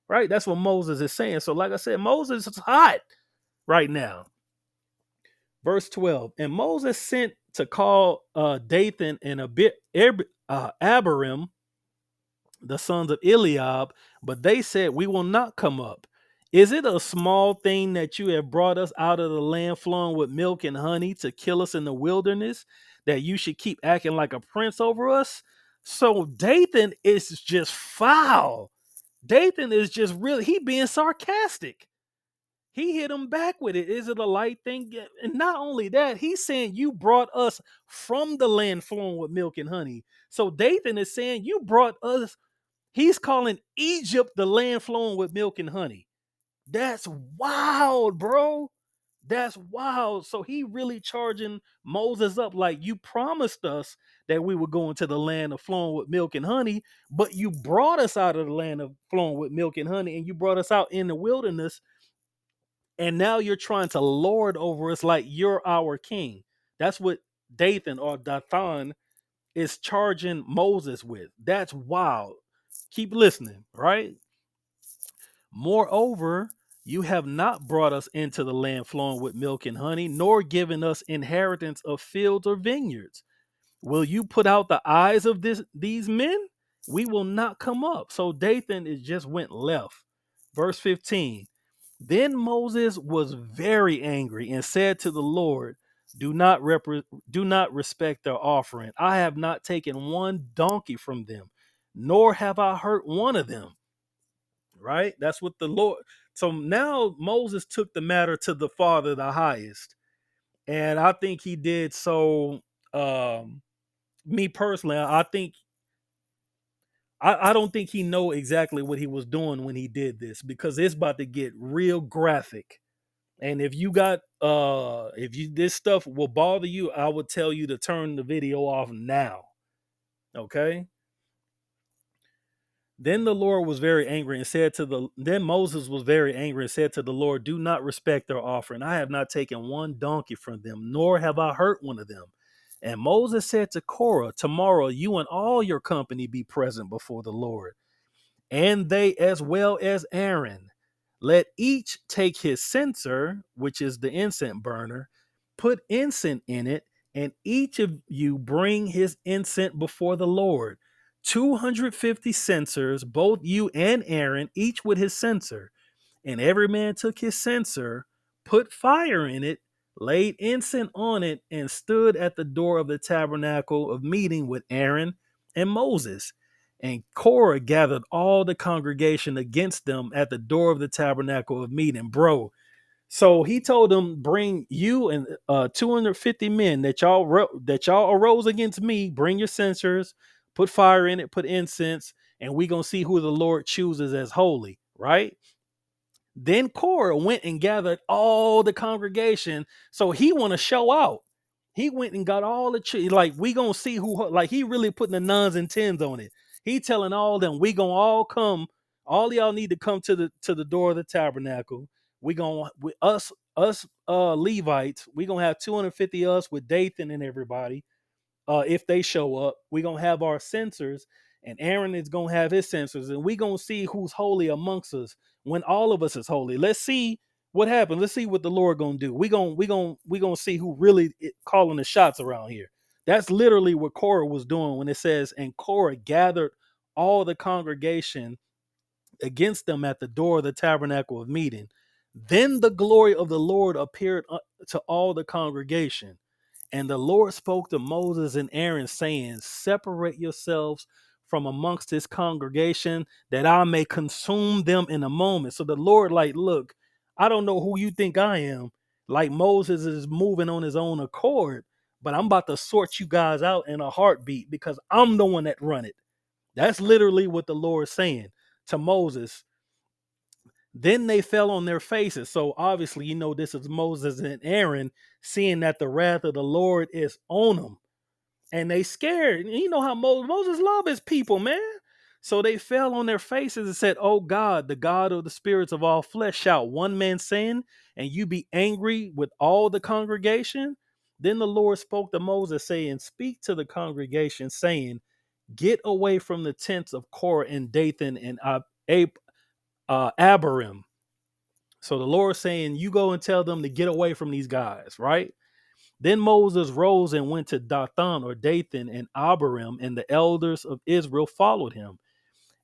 Right? That's what Moses is saying. So, like I said, Moses is hot right now. Verse 12. And Moses sent to call Dathan and Abiram, the sons of Eliab, but they said, we will not come up. Is it a small thing that you have brought us out of the land flowing with milk and honey to kill us in the wilderness, that you should keep acting like a prince over us? So Dathan is just foul. Dathan is just really, he being sarcastic. He hit him back with it. Is it a light thing? And not only that, he's saying you brought us from the land flowing with milk and honey. So Dathan is saying you brought us. He's calling Egypt the land flowing with milk and honey. That's wild, bro. That's wild. So he really charging Moses up like, you promised us that we would go into the land of flowing with milk and honey, but you brought us out of the land of flowing with milk and honey, and you brought us out in the wilderness, and now you're trying to lord over us like you're our king. That's what Dathan or Dathan is charging Moses with. That's wild. Keep listening, right? Moreover, you have not brought us into the land flowing with milk and honey, nor given us inheritance of fields or vineyards. Will you put out the eyes of these men? We will not come up. So Dathan is just went left. Verse 15. Then Moses was very angry and said to the Lord, do not respect their offering. I have not taken one donkey from them, nor have I hurt one of them. Right? That's what the Lord. So now Moses took the matter to the Father, the highest. And I think he did so. Me personally, I don't think he know exactly what he was doing when he did this, because it's about to get real graphic. And if you got if you this stuff will bother you, I would tell you to turn the video off now. Okay? Then Moses was very angry and said to the Lord, do not respect their offering. I have not taken one donkey from them, nor have I hurt one of them. And Moses said to Korah, tomorrow you and all your company be present before the Lord, and they as well as Aaron. Let each take his censer, which is the incense burner, put incense in it, and each of you bring his incense before the Lord. 250 censers, both you and Aaron, each with his censer. And every man took his censer, put fire in it, laid incense on it, and stood at the door of the tabernacle of meeting with Aaron and Moses. And Korah gathered all the congregation against them at the door of the tabernacle of meeting. Bro, so he told them, bring you and 250 men that y'all arose against me, bring your censers, put fire in it, put incense, and we gonna see who the Lord chooses as holy, right? Then Korah went and gathered all the congregation. So he want to show out. He went and got all the like, we gonna see who, like, he really putting the nuns and tens on it. He telling all them, we gonna all come. All y'all need to come to the door of the tabernacle. We gonna with us Levites. We gonna have 250 us with Dathan and everybody. If they show up, we're gonna have our censers, and Aaron is gonna have his censers, and we're gonna see who's holy amongst us when all of us is holy. Let's see what happens. Let's see what the Lord gonna do. We gonna see who really calling the shots around here. That's literally what Korah was doing when it says, and Korah gathered all the congregation against them at the door of the tabernacle of meeting. Then the glory of the Lord appeared to all the congregation. And the Lord spoke to Moses and Aaron, saying, separate yourselves from amongst this congregation, that I may consume them in a moment. So the Lord, like, look, I don't know who you think I am. Like, Moses is moving on his own accord, but I'm about to sort you guys out in a heartbeat, because I'm the one that run it. That's literally what the Lord's saying to Moses. Then they fell on their faces. So obviously, this is Moses and Aaron seeing that the wrath of the Lord is on them. And they scared. And you know how Moses loved his people, man. So they fell on their faces and said, oh God, the God of the spirits of all flesh, shall one man sin and you be angry with all the congregation? Then the Lord spoke to Moses, saying, Speak to the congregation, saying, Get away from the tents of Korah and Dathan and Abiram. So the Lord saying, You go and tell them to get away from these guys, right? Then Moses rose and went to Dathan or Dathan and Abiram, and the elders of Israel followed him.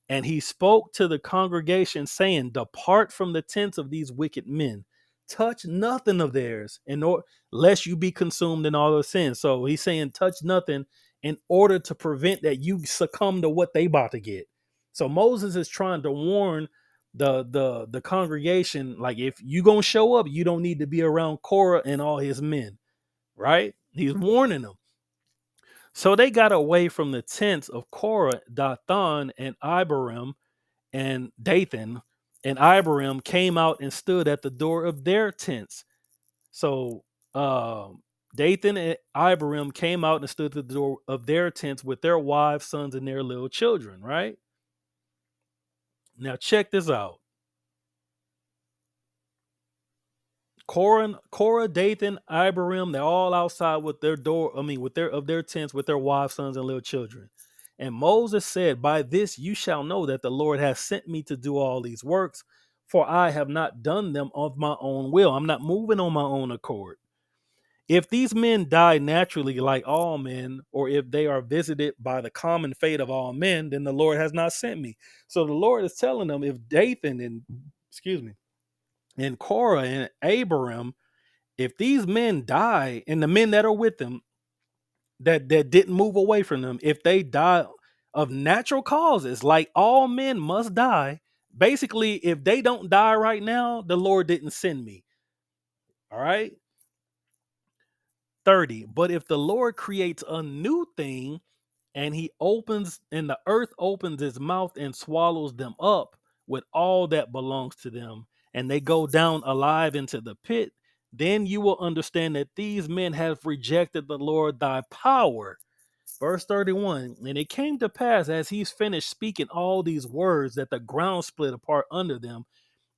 And he spoke to the congregation, saying, Depart from the tents of these wicked men. Touch nothing of theirs, lest you be consumed in all their sins. So he's saying, touch nothing in order to prevent that you succumb to what they about to get. So Moses is trying to warn the congregation, like, if you gonna show up, you don't need to be around Korah and all his men, right? He's warning them. So they got away from the tents of Korah, Dathan, and Abiram, and Dathan and Abiram came out and stood at the door of their tents. So Dathan and Abiram came out and stood at the door of their tents with their wives, sons, and their little children, right? Now check this out. Korah, Dathan, Abiram, they're all outside with their door, with their tents, with their wives, sons, and little children. And Moses said, By this you shall know that the Lord has sent me to do all these works, for I have not done them of my own will. I'm not moving on my own accord. If these men die naturally like all men, or if they are visited by the common fate of all men, then the Lord has not sent me. So the Lord is telling them, if Dathan and Korah and Abiram, if these men die, and the men that are with them that didn't move away from them, if they die of natural causes, like all men must die, basically, if they don't die right now, the Lord didn't send me. All right. 30. But if the Lord creates a new thing, and the earth opens its mouth and swallows them up with all that belongs to them, and they go down alive into the pit, then you will understand that these men have rejected the Lord thy power. Verse 31. And it came to pass, as he's finished speaking all these words, that the ground split apart under them,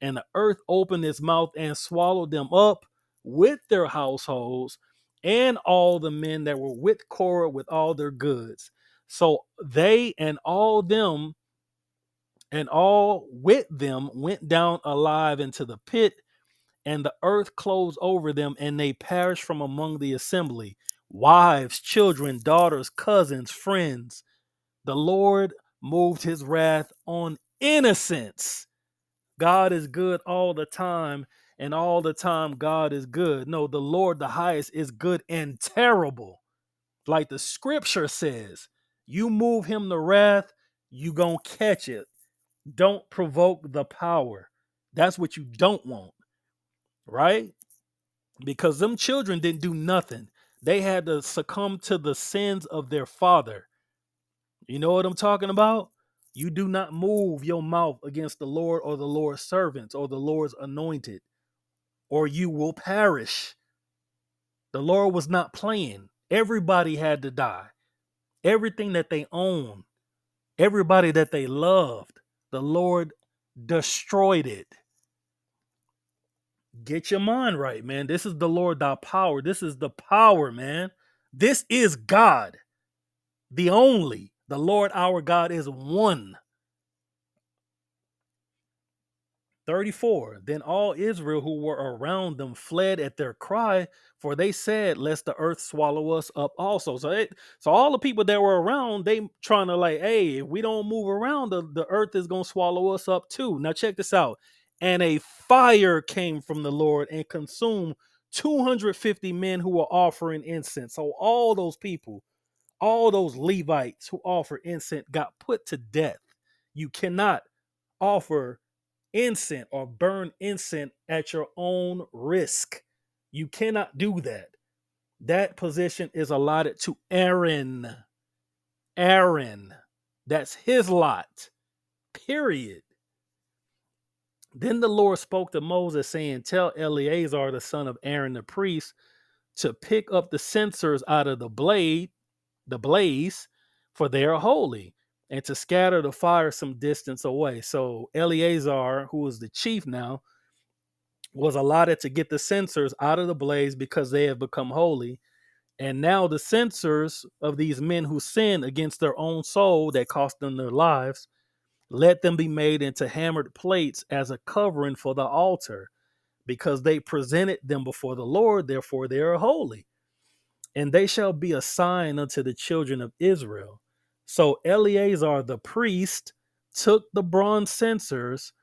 and the earth opened its mouth and swallowed them up with their households and all the men that were with Korah with all their goods. So they and all with them went down alive into the pit, and the earth closed over them, and they perished from among the assembly, wives, children, daughters, cousins, friends. The Lord moved his wrath on innocents. God is good all the time, and all the time God is good. No, the Lord, the highest, is good and terrible. Like the scripture says, you move him to wrath, you gonna catch it. Don't provoke the power. That's what you don't want, right? Because them children didn't do nothing. They had to succumb to the sins of their father. You know what I'm talking about? You do not move your mouth against the Lord or the Lord's servants or the Lord's anointed, or you will perish. The Lord was not playing. Everybody had to die. Everything that they owned, everybody that they loved, the Lord destroyed it. Get your mind right, man. This is the Lord thy power. This is the power, man. This is God, the only. The Lord our God is one. 34. Then all Israel who were around them fled at their cry, for they said, Lest the earth swallow us up also. So all the people that were around, they trying to like, hey, if we don't move around, the earth is gonna swallow us up too. Now check this out. And a fire came from the Lord and consumed 250 men who were offering incense. So all those people, all those Levites who offer incense got put to death. You cannot offer incense or burn incense at your own risk. You cannot do that. That position is allotted to Aaron. Aaron. That's his lot. Period. Then the Lord spoke to Moses, saying, Tell Eleazar, the son of Aaron the priest, to pick up the censers out of the blaze, for they are holy, and to scatter the fire some distance away. So Eleazar, who is the chief now, was allotted to get the censers out of the blaze because they have become holy. And now the censors of these men who sin against their own soul that cost them their lives, let them be made into hammered plates as a covering for the altar, because they presented them before the Lord, therefore they are holy. And they shall be a sign unto the children of Israel. So Eleazar the priest took the bronze censers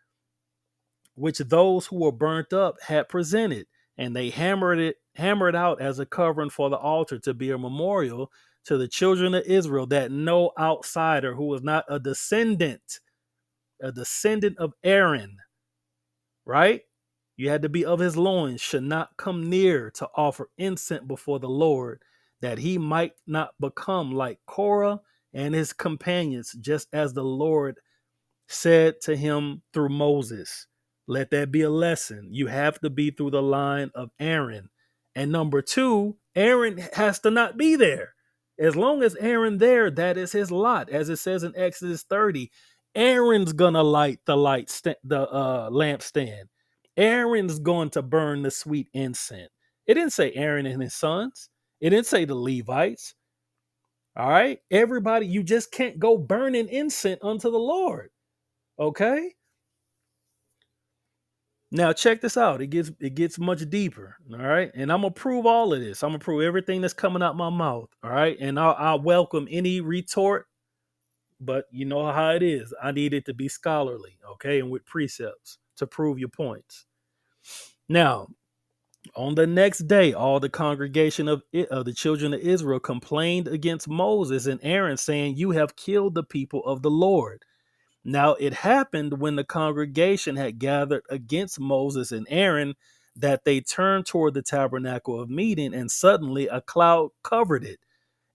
which those who were burnt up had presented, and they hammered out as a covering for the altar to be a memorial to the children of Israel, that no outsider who was not a descendant of Aaron, right? You had to be of his loins, should not come near to offer incense before the Lord, that he might not become like Korah and his companions, just as the Lord said to him through Moses. Let that be a lesson. You have to be through the line of Aaron. And number two, Aaron has to not be there. As long as Aaron there, that is his lot. As it says in Exodus 30, Aaron's gonna light the lampstand. Aaron's going to burn the sweet incense. It didn't say Aaron and his sons. It didn't say the Levites. All right. Everybody, you just can't go burning incense unto the Lord. Okay. Now check this out. It gets much deeper. All right. And I'm gonna prove all of this. I'm gonna prove everything that's coming out my mouth. All right. And I'll welcome any retort, but you know how it is. I need it to be scholarly, okay, and with precepts to prove your points. Now, on the next day, all the congregation of the children of Israel complained against Moses and Aaron, saying, "You have killed the people of the Lord." Now it happened when the congregation had gathered against Moses and Aaron that they turned toward the tabernacle of meeting, and suddenly a cloud covered it,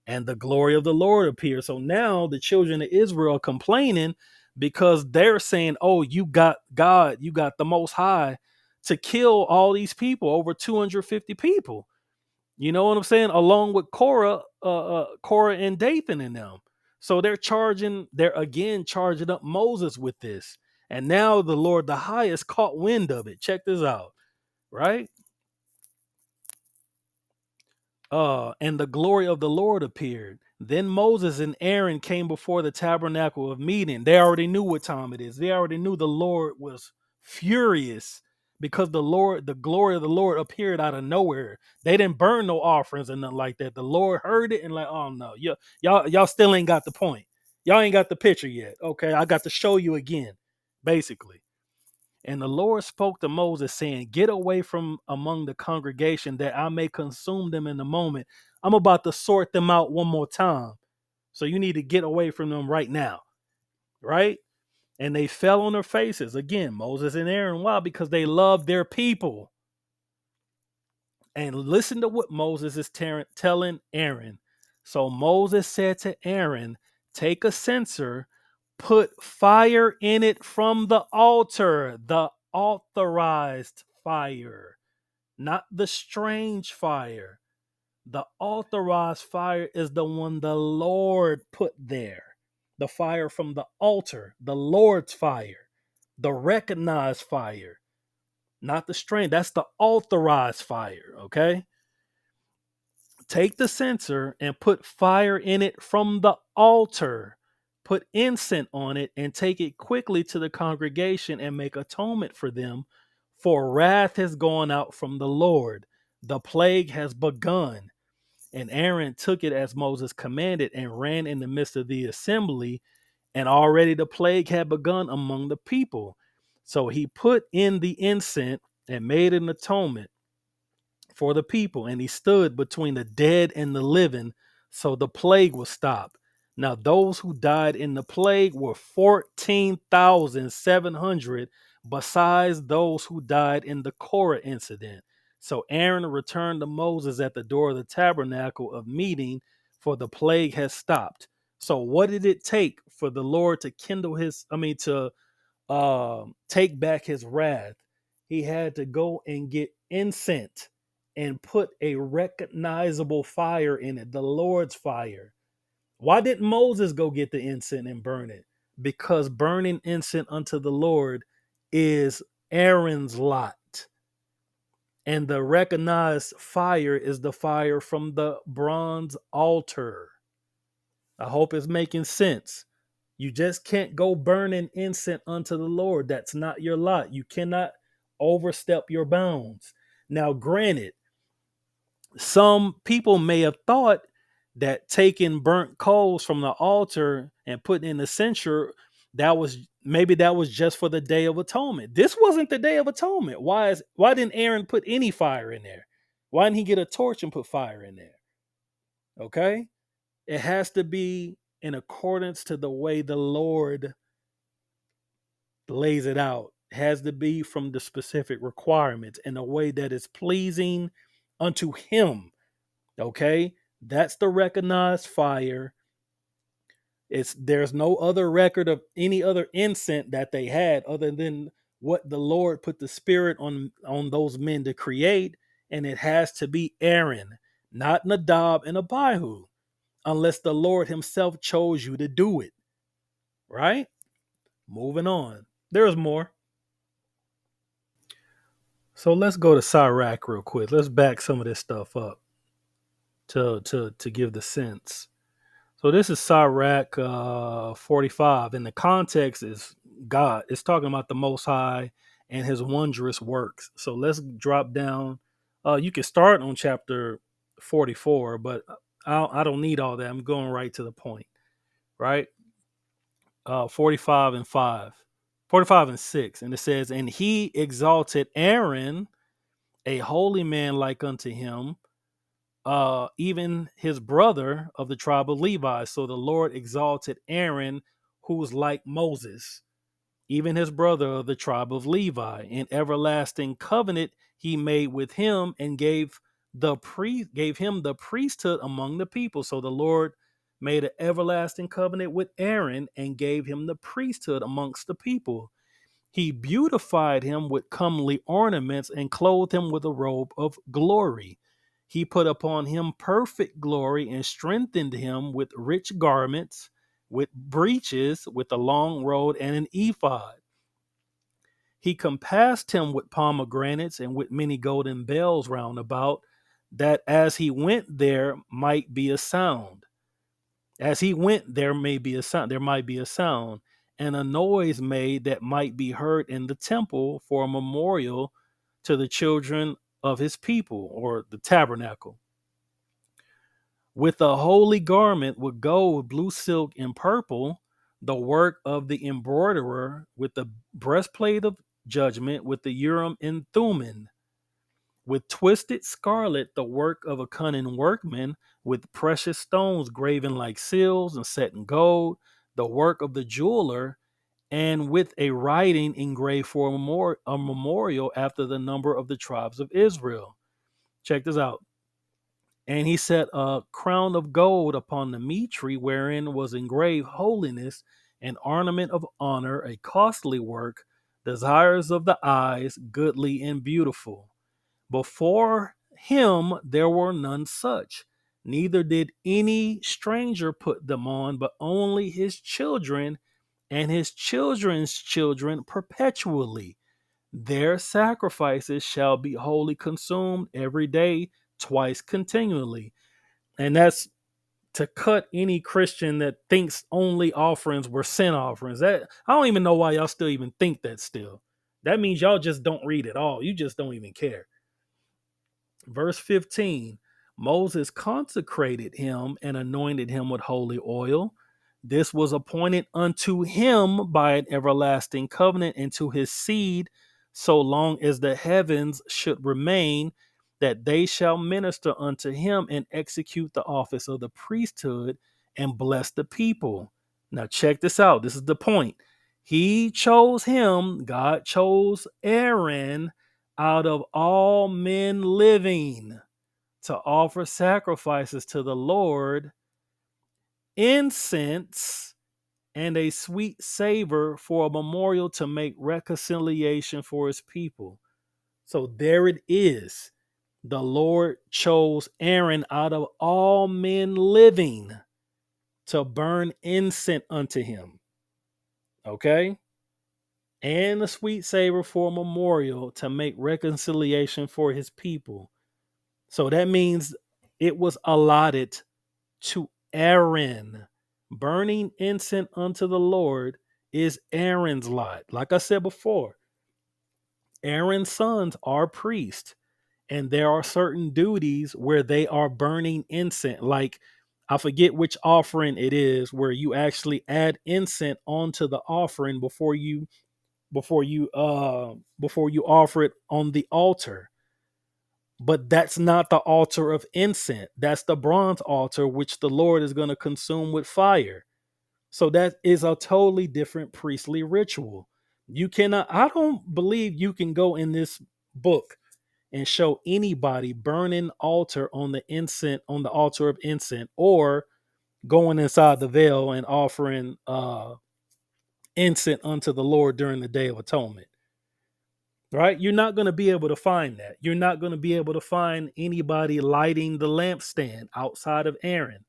and the glory of the Lord appeared. So now the children of Israel are complaining because they're saying, "Oh, you got God, you got the Most High to kill all these people, over 250 people." You know what I'm saying? Along with Korah and Dathan and them. So they're again charging up Moses with this. And now the Lord the highest caught wind of it. Check this out, right? And the glory of the Lord appeared. Then Moses and Aaron came before the tabernacle of meeting. They already knew what time it is. They already knew the Lord was furious because the glory of the Lord appeared out of nowhere. They didn't burn no offerings and nothing like that. The Lord heard it and like, oh no, y'all still ain't got the point. Y'all ain't got the picture yet. Okay, I got to show you again, basically. And the Lord spoke to Moses, saying, "Get away from among the congregation, that I may consume them in a moment." I'm about to sort them out one more time. So you need to get away from them right now. Right? And they fell on their faces. Again, Moses and Aaron. Why? Because they loved their people. And listen to what Moses is telling Aaron. So Moses said to Aaron, "Take a censer, put fire in it from the altar, the authorized fire, not the strange fire. The authorized fire is the one the Lord put there. The fire from the altar, the Lord's fire, the recognized fire, not the strange. That's the authorized fire, okay? Take the censer and put fire in it from the altar. Put incense on it and take it quickly to the congregation and make atonement for them. For wrath has gone out from the Lord. The plague has begun." And Aaron took it as Moses commanded and ran in the midst of the assembly. And already the plague had begun among the people. So he put in the incense and made an atonement for the people, and he stood between the dead and the living, so the plague was stopped. Now those who died in the plague were 14,700, besides those who died in the Korah incident. So Aaron returned to Moses at the door of the tabernacle of meeting, for the plague has stopped. So what did it take for the Lord to to take back his wrath? He had to go and get incense and put a recognizable fire in it, the Lord's fire. Why didn't Moses go get the incense and burn it? Because burning incense unto the Lord is Aaron's lot. And the recognized fire is the fire from the bronze altar. I hope it's making sense. You just can't go burning incense unto the Lord. That's not your lot. You cannot overstep your bounds. Now, granted, some people may have thought that taking burnt coals from the altar and putting in the censer, that was just for the Day of Atonement. This wasn't the Day of Atonement. Why didn't Aaron put any fire in there? Why didn't he get a torch and put fire in there? Okay? It has to be in accordance to the way the Lord lays it out. It has to be from the specific requirements in a way that is pleasing unto him. Okay? That's the recognized fire. There's no other record of any other incense that they had other than what the Lord put the spirit on those men to create, and it has to be Aaron, not Nadab and Abihu, unless the Lord himself chose you to do it. Right? Moving on. There's more. So let's go to Sirach real quick. Let's back some of this stuff up to give the sense. So this is Sirach 45, and the context is God. It's talking about the Most High and His wondrous works. So let's drop down. You can start on chapter 44, but I don't need all that. I'm going right to the point. Right? 45 and 5. 45 and 6. And it says, "And he exalted Aaron, a holy man like unto him, even his brother of the tribe of Levi. So the Lord exalted Aaron, who was like Moses, even his brother of the tribe of Levi. An everlasting covenant he made with him, and gave him the priesthood among the people." So the Lord made an everlasting covenant with Aaron and gave him the priesthood amongst the people. He beautified him with comely ornaments and clothed him with a robe of glory. He put upon him perfect glory and strengthened him with rich garments, with breeches, with a long robe and an ephod. He compassed him with pomegranates and with many golden bells round about, that as he went there might be a sound. As he went, there may be a sound. There might be a sound, and a noise made that might be heard in the temple for a memorial to the children of his people, or the tabernacle. With a holy garment with gold, blue silk, and purple, the work of the embroiderer, with the breastplate of judgment, with the Urim and Thummim, with twisted scarlet, the work of a cunning workman, with precious stones graven like seals and set in gold, the work of the jeweler, and with a writing engraved for a memorial after the number of the tribes of Israel. Check this out. And he set a crown of gold upon the mitre, wherein was engraved holiness, an ornament of honor, a costly work, desires of the eyes, goodly and beautiful. Before him there were none such, neither did any stranger put them on, but only his children and his children's children perpetually. Their sacrifices shall be wholly consumed every day, twice continually. And that's to cut any Christian that thinks only offerings were sin offerings. That I don't even know why y'all still even think that still. That means y'all just don't read at all. You just don't even care. Verse 15, Moses consecrated him and anointed him with holy oil. This was appointed unto him by an everlasting covenant, and to his seed, so long as the heavens should remain, that they shall minister unto him and execute the office of the priesthood and bless the people. Now, check this out. This is the point. He chose him, God chose Aaron out of all men living to offer sacrifices to the Lord, incense, and a sweet savor for a memorial to make reconciliation for his people. So there it is. The Lord chose Aaron out of all men living to burn incense unto him. Okay? and a sweet savor for a memorial to make reconciliation for his people. So that means it was allotted to Aaron. Burning incense unto the Lord is Aaron's lot. Like I said before, Aaron's sons are priests, and there are certain duties where they are burning incense. Like, I forget which offering it is where you actually add incense onto the offering before you offer it on the altar. But that's not the altar of incense. That's the bronze altar, which the Lord is going to consume with fire. So that is a totally different priestly ritual. You cannot, I don't believe you can go in this book and show anybody burning altar on the incense, on the altar of incense, or going inside the veil and offering incense unto the Lord during the Day of Atonement. Right? You're not going to be able to find that. You're not going to be able to find anybody lighting the lampstand outside of Aaron.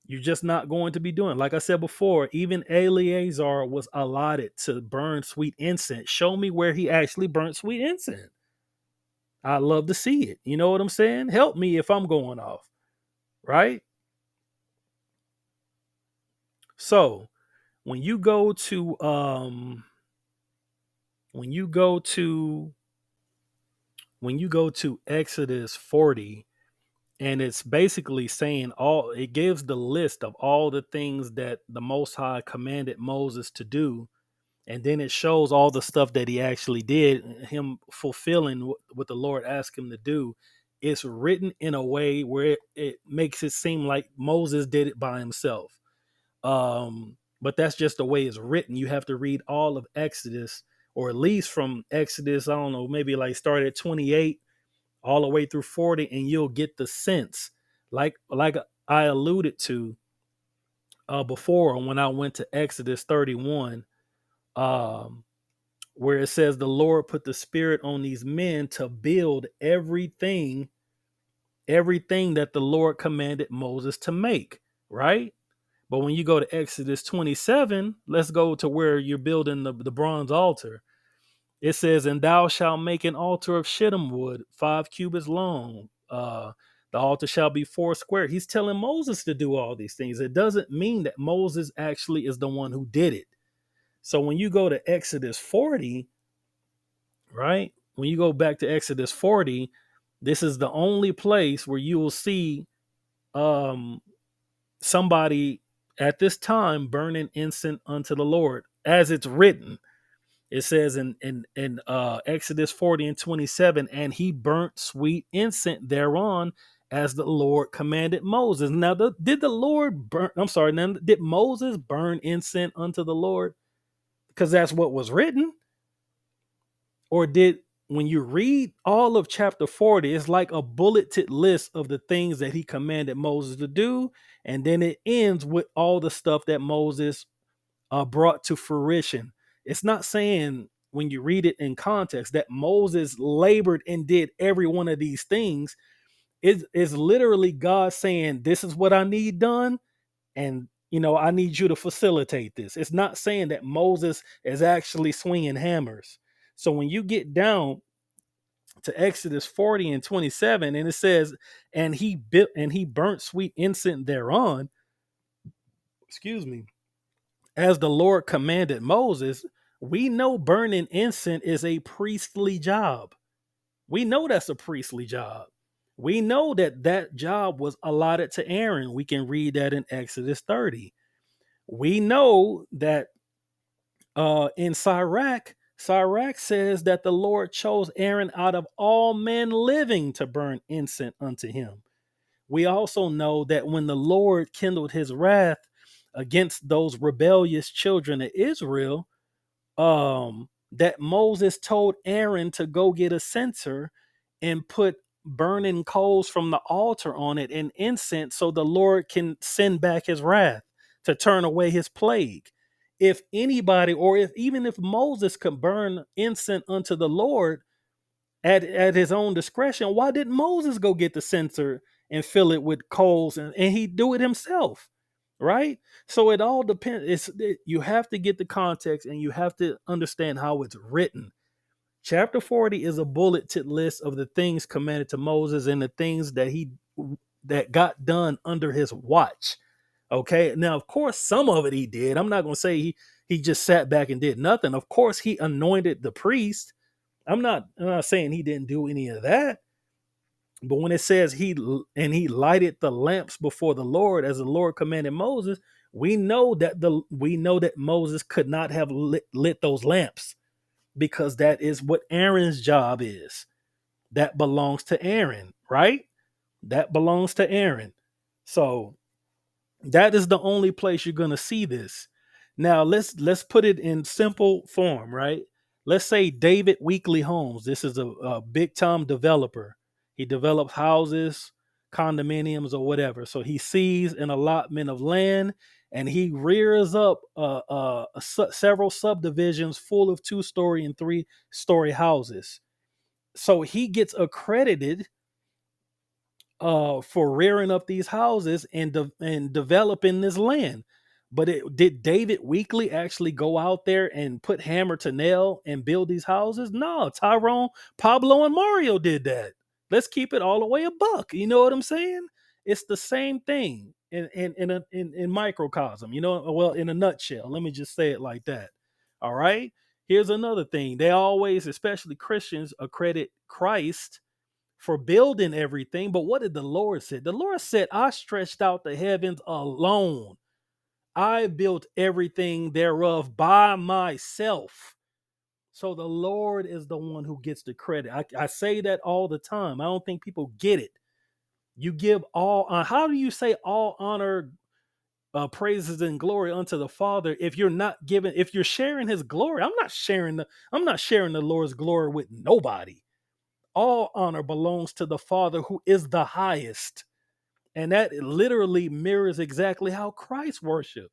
You're just not going to be doing. Like I said before, even Eleazar was allotted to burn sweet incense. Show me where he actually burnt sweet incense. I'd love to see it. You know what I'm saying? Help me if I'm going off. Right? So when you go to when you go to when you go to Exodus 40, and it's basically saying all, it gives the list of all the things that the Most High commanded Moses to do, and then it shows all the stuff that he actually did, him fulfilling what the Lord asked him to do. It's written in a way where it makes it seem like Moses did it by himself. But that's just the way it's written. You have to read all of Exodus, or at least from Exodus, I don't know, maybe like start at 28 all the way through 40, and you'll get the sense. Like I alluded to before when I went to Exodus 31, um, where it says the Lord put the spirit on these men to build everything that the Lord commanded Moses to make, right? But when you go to Exodus 27, let's go to where you're building the bronze altar. It says, and thou shalt make an altar of shittim wood, 5 cubits long. The altar shall be 4 square. He's telling Moses to do all these things. It doesn't mean that Moses actually is the one who did it. So when you go to Exodus 40, right? When you go back to Exodus 40, this is the only place where you will see um, somebody at this time burning incense unto the Lord, as it's written. It says in Exodus 40 and 27, and he burnt sweet incense thereon as the Lord commanded Moses. Now, did the Lord burn? I'm sorry. Now, did Moses burn incense unto the Lord? Because that's what was written. Or did, when you read all of chapter 40, it's like a bulleted list of the things that he commanded Moses to do. And then it ends with all the stuff that Moses brought to fruition. It's not saying, when you read it in context, that Moses labored and did every one of these things. It's literally God saying, this is what I need done. And, I need you to facilitate this. It's not saying that Moses is actually swinging hammers. So when you get down to Exodus 40 and 27, and it says, and he built and he burnt sweet incense thereon, excuse me, as the Lord commanded Moses. We know burning incense is a priestly job. We know that's a priestly job. We know that job was allotted to Aaron. We can read that in Exodus 30. We know that in Sirach says that the Lord chose Aaron out of all men living to burn incense unto him. We also know that when the Lord kindled his wrath against those rebellious children of Israel, that Moses told Aaron to go get a censer and put burning coals from the altar on it and incense, so the Lord can send back his wrath to turn away his plague. If anybody, or if even if Moses could burn incense unto the Lord at his own discretion, why didn't Moses go get the censer and fill it with coals, and he do it himself? right? So it all depends. You have to get the context and you have to understand how it's written. Chapter 40 is a bulleted list of the things commanded to Moses and the things that got done under his watch. Okay. Now, of course, some of it he did. I'm not going to say he just sat back and did nothing. Of course, he anointed the priest. I'm not saying he didn't do any of that. But when it says he lighted the lamps before the Lord as the Lord commanded Moses, we know that Moses could not have lit those lamps because that is what Aaron's job is. That belongs to Aaron, right? That belongs to Aaron. So that is the only place you're going to see this. Now let's put it in simple form, right? Let's say David Weekly Homes. This is a big time developer. He develops houses, condominiums, or whatever. So he sees an allotment of land, and he rears up several subdivisions full of 2-story and 3-story houses. So he gets accredited for rearing up these houses and developing this land. But did David Weekly actually go out there and put hammer to nail and build these houses? No, Tyrone, Pablo, and Mario did that. Let's keep it all the way a buck. You know what I'm saying? It's the same thing in microcosm. Well, in a nutshell. Let me just say it like that. All right. Here's another thing. They always, especially Christians, accredit Christ for building everything. But what did the Lord say? The Lord said, I stretched out the heavens alone. I built everything thereof by myself. So the Lord is the one who gets the credit. I say that all the time. I don't think people get it. You give all how do you say all honor, praises and glory unto the Father if you're sharing his glory? I'm not sharing the Lord's glory with nobody. All honor belongs to the Father who is the highest. And that literally mirrors exactly how Christ worshiped.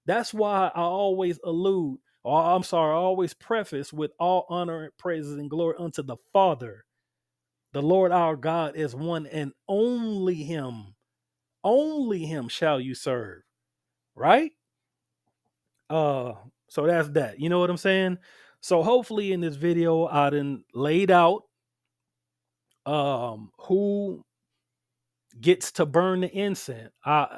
That's why I always I always preface with all honor, praises, and glory unto the Father. The Lord our God is one, and only him shall you serve. Right? Uh so that's that. You know what I'm saying? So hopefully in this video I done laid out who gets to burn the incense.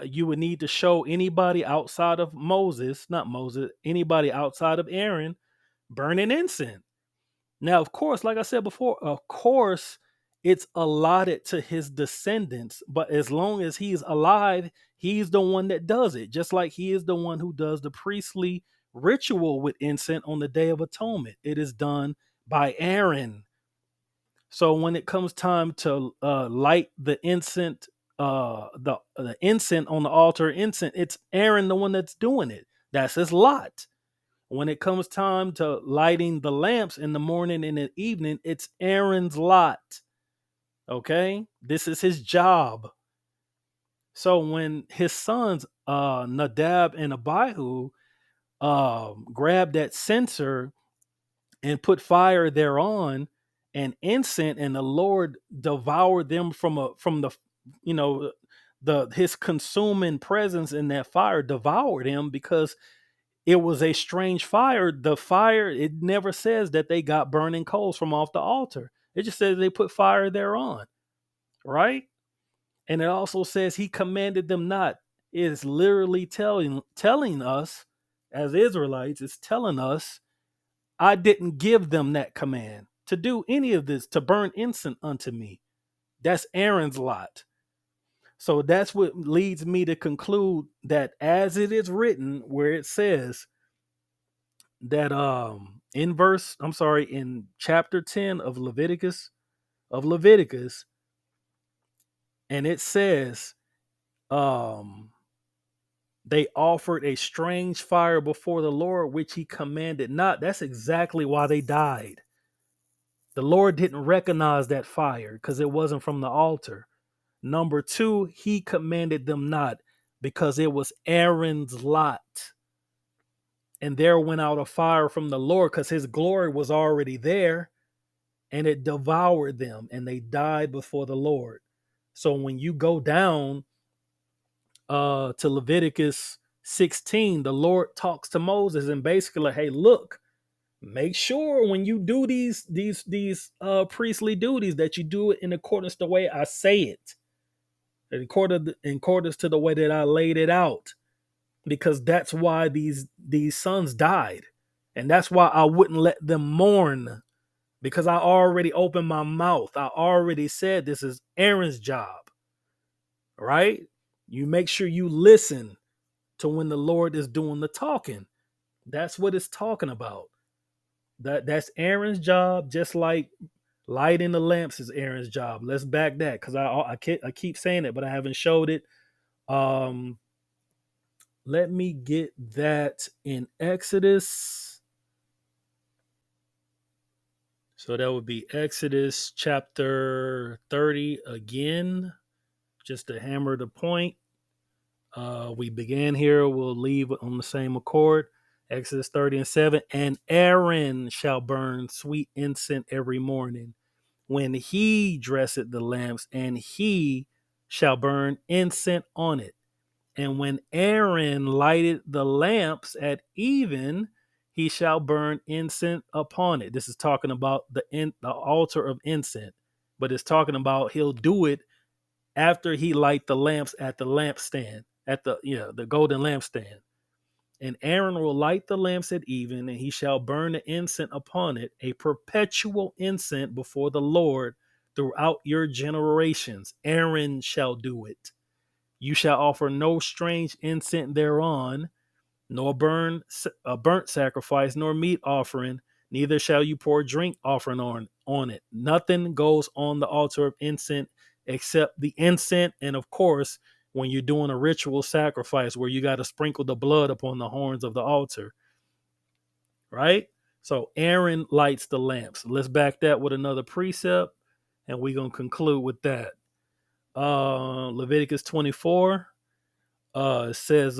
You would need to show anybody outside of Moses, not Moses, anybody outside of Aaron burning incense. Now, of course, like I said before, of course, it's allotted to his descendants, but as long as he's alive, he's the one that does it, just like he is the one who does the priestly ritual with incense on the Day of Atonement. It is done by Aaron. So when it comes time to light the incense, the incense on the altar incense, it's Aaron the one that's doing it. That's his lot. When it comes time to lighting the lamps in the morning and the evening, it's Aaron's lot. Okay, this is his job. So when his sons, Nadab and Abihu, grabbed that censer and put fire thereon and incense, and the Lord devoured them from the you know the his consuming presence in that fire devoured him because it was a strange fire. The fire, it never says that they got burning coals from off the altar. It just says they put fire thereon, right? And it also says he commanded them not. It is literally telling us as Israelites, it's telling us I didn't give them that command to do any of this, to burn incense unto me. That's Aaron's lot. So that's what leads me to conclude that as it is written, where it says that in chapter 10 of Leviticus, and it says um they offered a strange fire before the Lord, which he commanded not. That's exactly why they died. The Lord didn't recognize that fire because it wasn't from the altar. Number two, he commanded them not because it was Aaron's lot. And there went out a fire from the Lord because his glory was already there, and it devoured them and they died before the Lord. So when you go down to Leviticus 16, the Lord talks to Moses and basically like, hey, look, make sure when you do these priestly duties that you do it in accordance the way I say it, in accordance to the way that I laid it out, because that's why these sons died, and that's why I wouldn't let them mourn, because I already opened my mouth. I already said this is Aaron's job, right? You make sure you listen to when the Lord is doing the talking. That's what it's talking about. That's Aaron's job, just like lighting the lamps is Aaron's job. Let's back that, because I keep saying it, but I haven't showed it. Um, let me get that in Exodus. So that would be Exodus chapter 30 again, just to hammer the point. We began here, we'll leave on the same accord. Exodus 30 and 7. And Aaron shall burn sweet incense every morning when he dresseth the lamps, and he shall burn incense on it. And when Aaron lighted the lamps at even, he shall burn incense upon it. This is talking about the altar of incense, but it's talking about he'll do it after he light the lamps at the lampstand, at the golden lampstand. And Aaron will light the lamps at even, and he shall burn the incense upon it, a perpetual incense before the Lord throughout your generations. Aaron shall do it. You shall offer no strange incense thereon, nor burn a burnt sacrifice, nor meat offering, neither shall you pour drink offering on it. Nothing goes on the altar of incense except the incense. And of course, when you're doing a ritual sacrifice where you got to sprinkle the blood upon the horns of the altar, right? So Aaron lights the lamps. Let's back that with another precept, and we're going to conclude with that. Leviticus 24 says,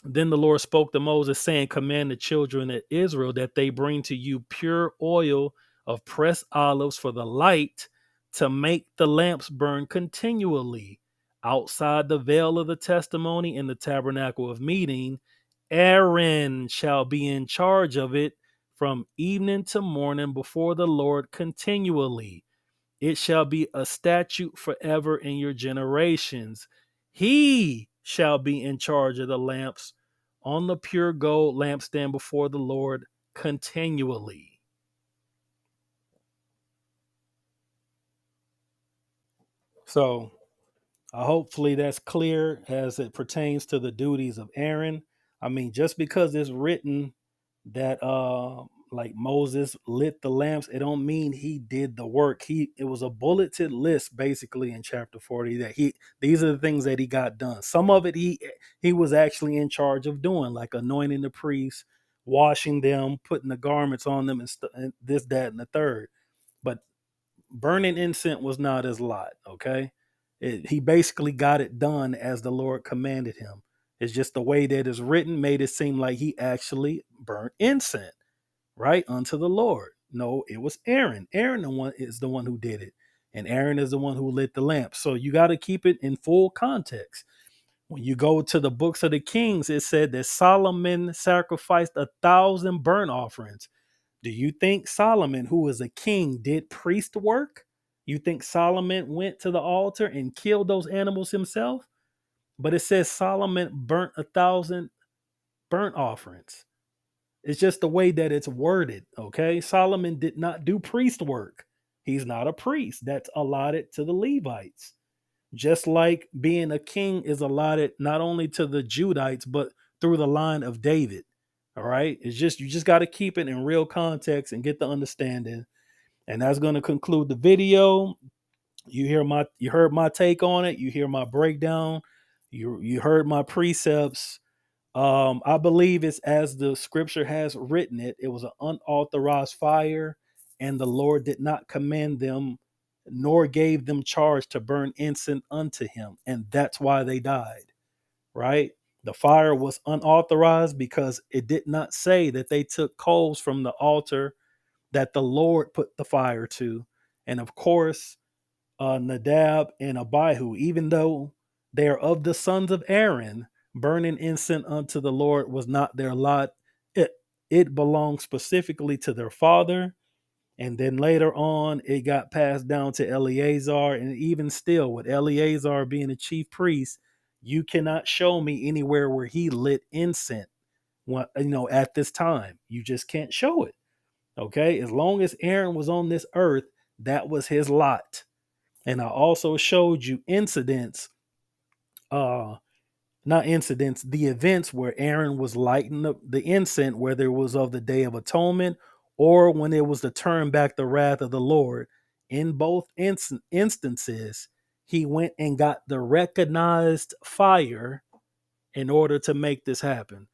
then the Lord spoke to Moses, saying, command the children of Israel that they bring to you pure oil of pressed olives for the light, to make the lamps burn continually outside the veil of the testimony in the tabernacle of meeting. Aaron shall be in charge of it from evening to morning before the Lord continually. It shall be a statute forever in your generations. He shall be in charge of the lamps on the pure gold lampstand before the Lord continually. So hopefully that's clear as it pertains to the duties of Aaron. I mean, just because it's written that like Moses lit the lamps, it don't mean he did the work. It was a bulleted list basically in chapter 40 that these are the things that he got done. Some of it he was actually in charge of doing, like anointing the priests, washing them, putting the garments on them, and this, that, and the third. But burning incense was not his lot. Okay, he basically got it done as the Lord commanded him. It's just the way that it's written made it seem like he actually burnt incense, right, unto the Lord. No, it was Aaron. Aaron is the one who did it, and Aaron is the one who lit the lamp. So you got to keep it in full context. When you go to the books of the Kings, it said that Solomon sacrificed 1,000 burnt offerings. Do you think Solomon, who was a king, did priest work? You think Solomon went to the altar and killed those animals himself? But it says Solomon burnt 1,000 burnt offerings. It's just the way that it's worded. Okay. Solomon did not do priest work. He's not a priest. That's allotted to the Levites. Just like being a king is allotted not only to the Judites, but through the line of David. All right. It's just, you just got to keep it in real context and get the understanding. And that's going to conclude the video. You heard my take on it. You hear my breakdown. You heard my precepts. I believe it's as the scripture has written it. It was an unauthorized fire, and the Lord did not command them, nor gave them charge to burn incense unto him, and that's why they died. Right? The fire was unauthorized because it did not say that they took coals from the altar that the Lord put the fire to, and of course, Nadab and Abihu, even though They are of the sons of Aaron. Burning incense unto the Lord was not their lot. It, it belonged specifically to their father. And then later on, it got passed down to Eleazar. And even still, with Eleazar being the chief priest, you cannot show me anywhere where he lit incense. At this time, you just can't show it. Okay, as long as Aaron was on this earth, that was his lot. And I also showed you incidents, uh, not incidents, the events where Aaron was lighting up the incense, whether it was of the Day of Atonement or when it was to turn back the wrath of the Lord. In both instances, he went and got the recognized fire in order to make this happen.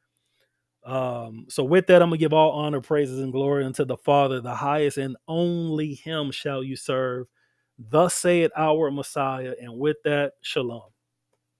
So with that, I'm gonna give all honor, praises, and glory unto the Father, the highest, and only Him shall you serve. Thus saith our Messiah. And with that, shalom.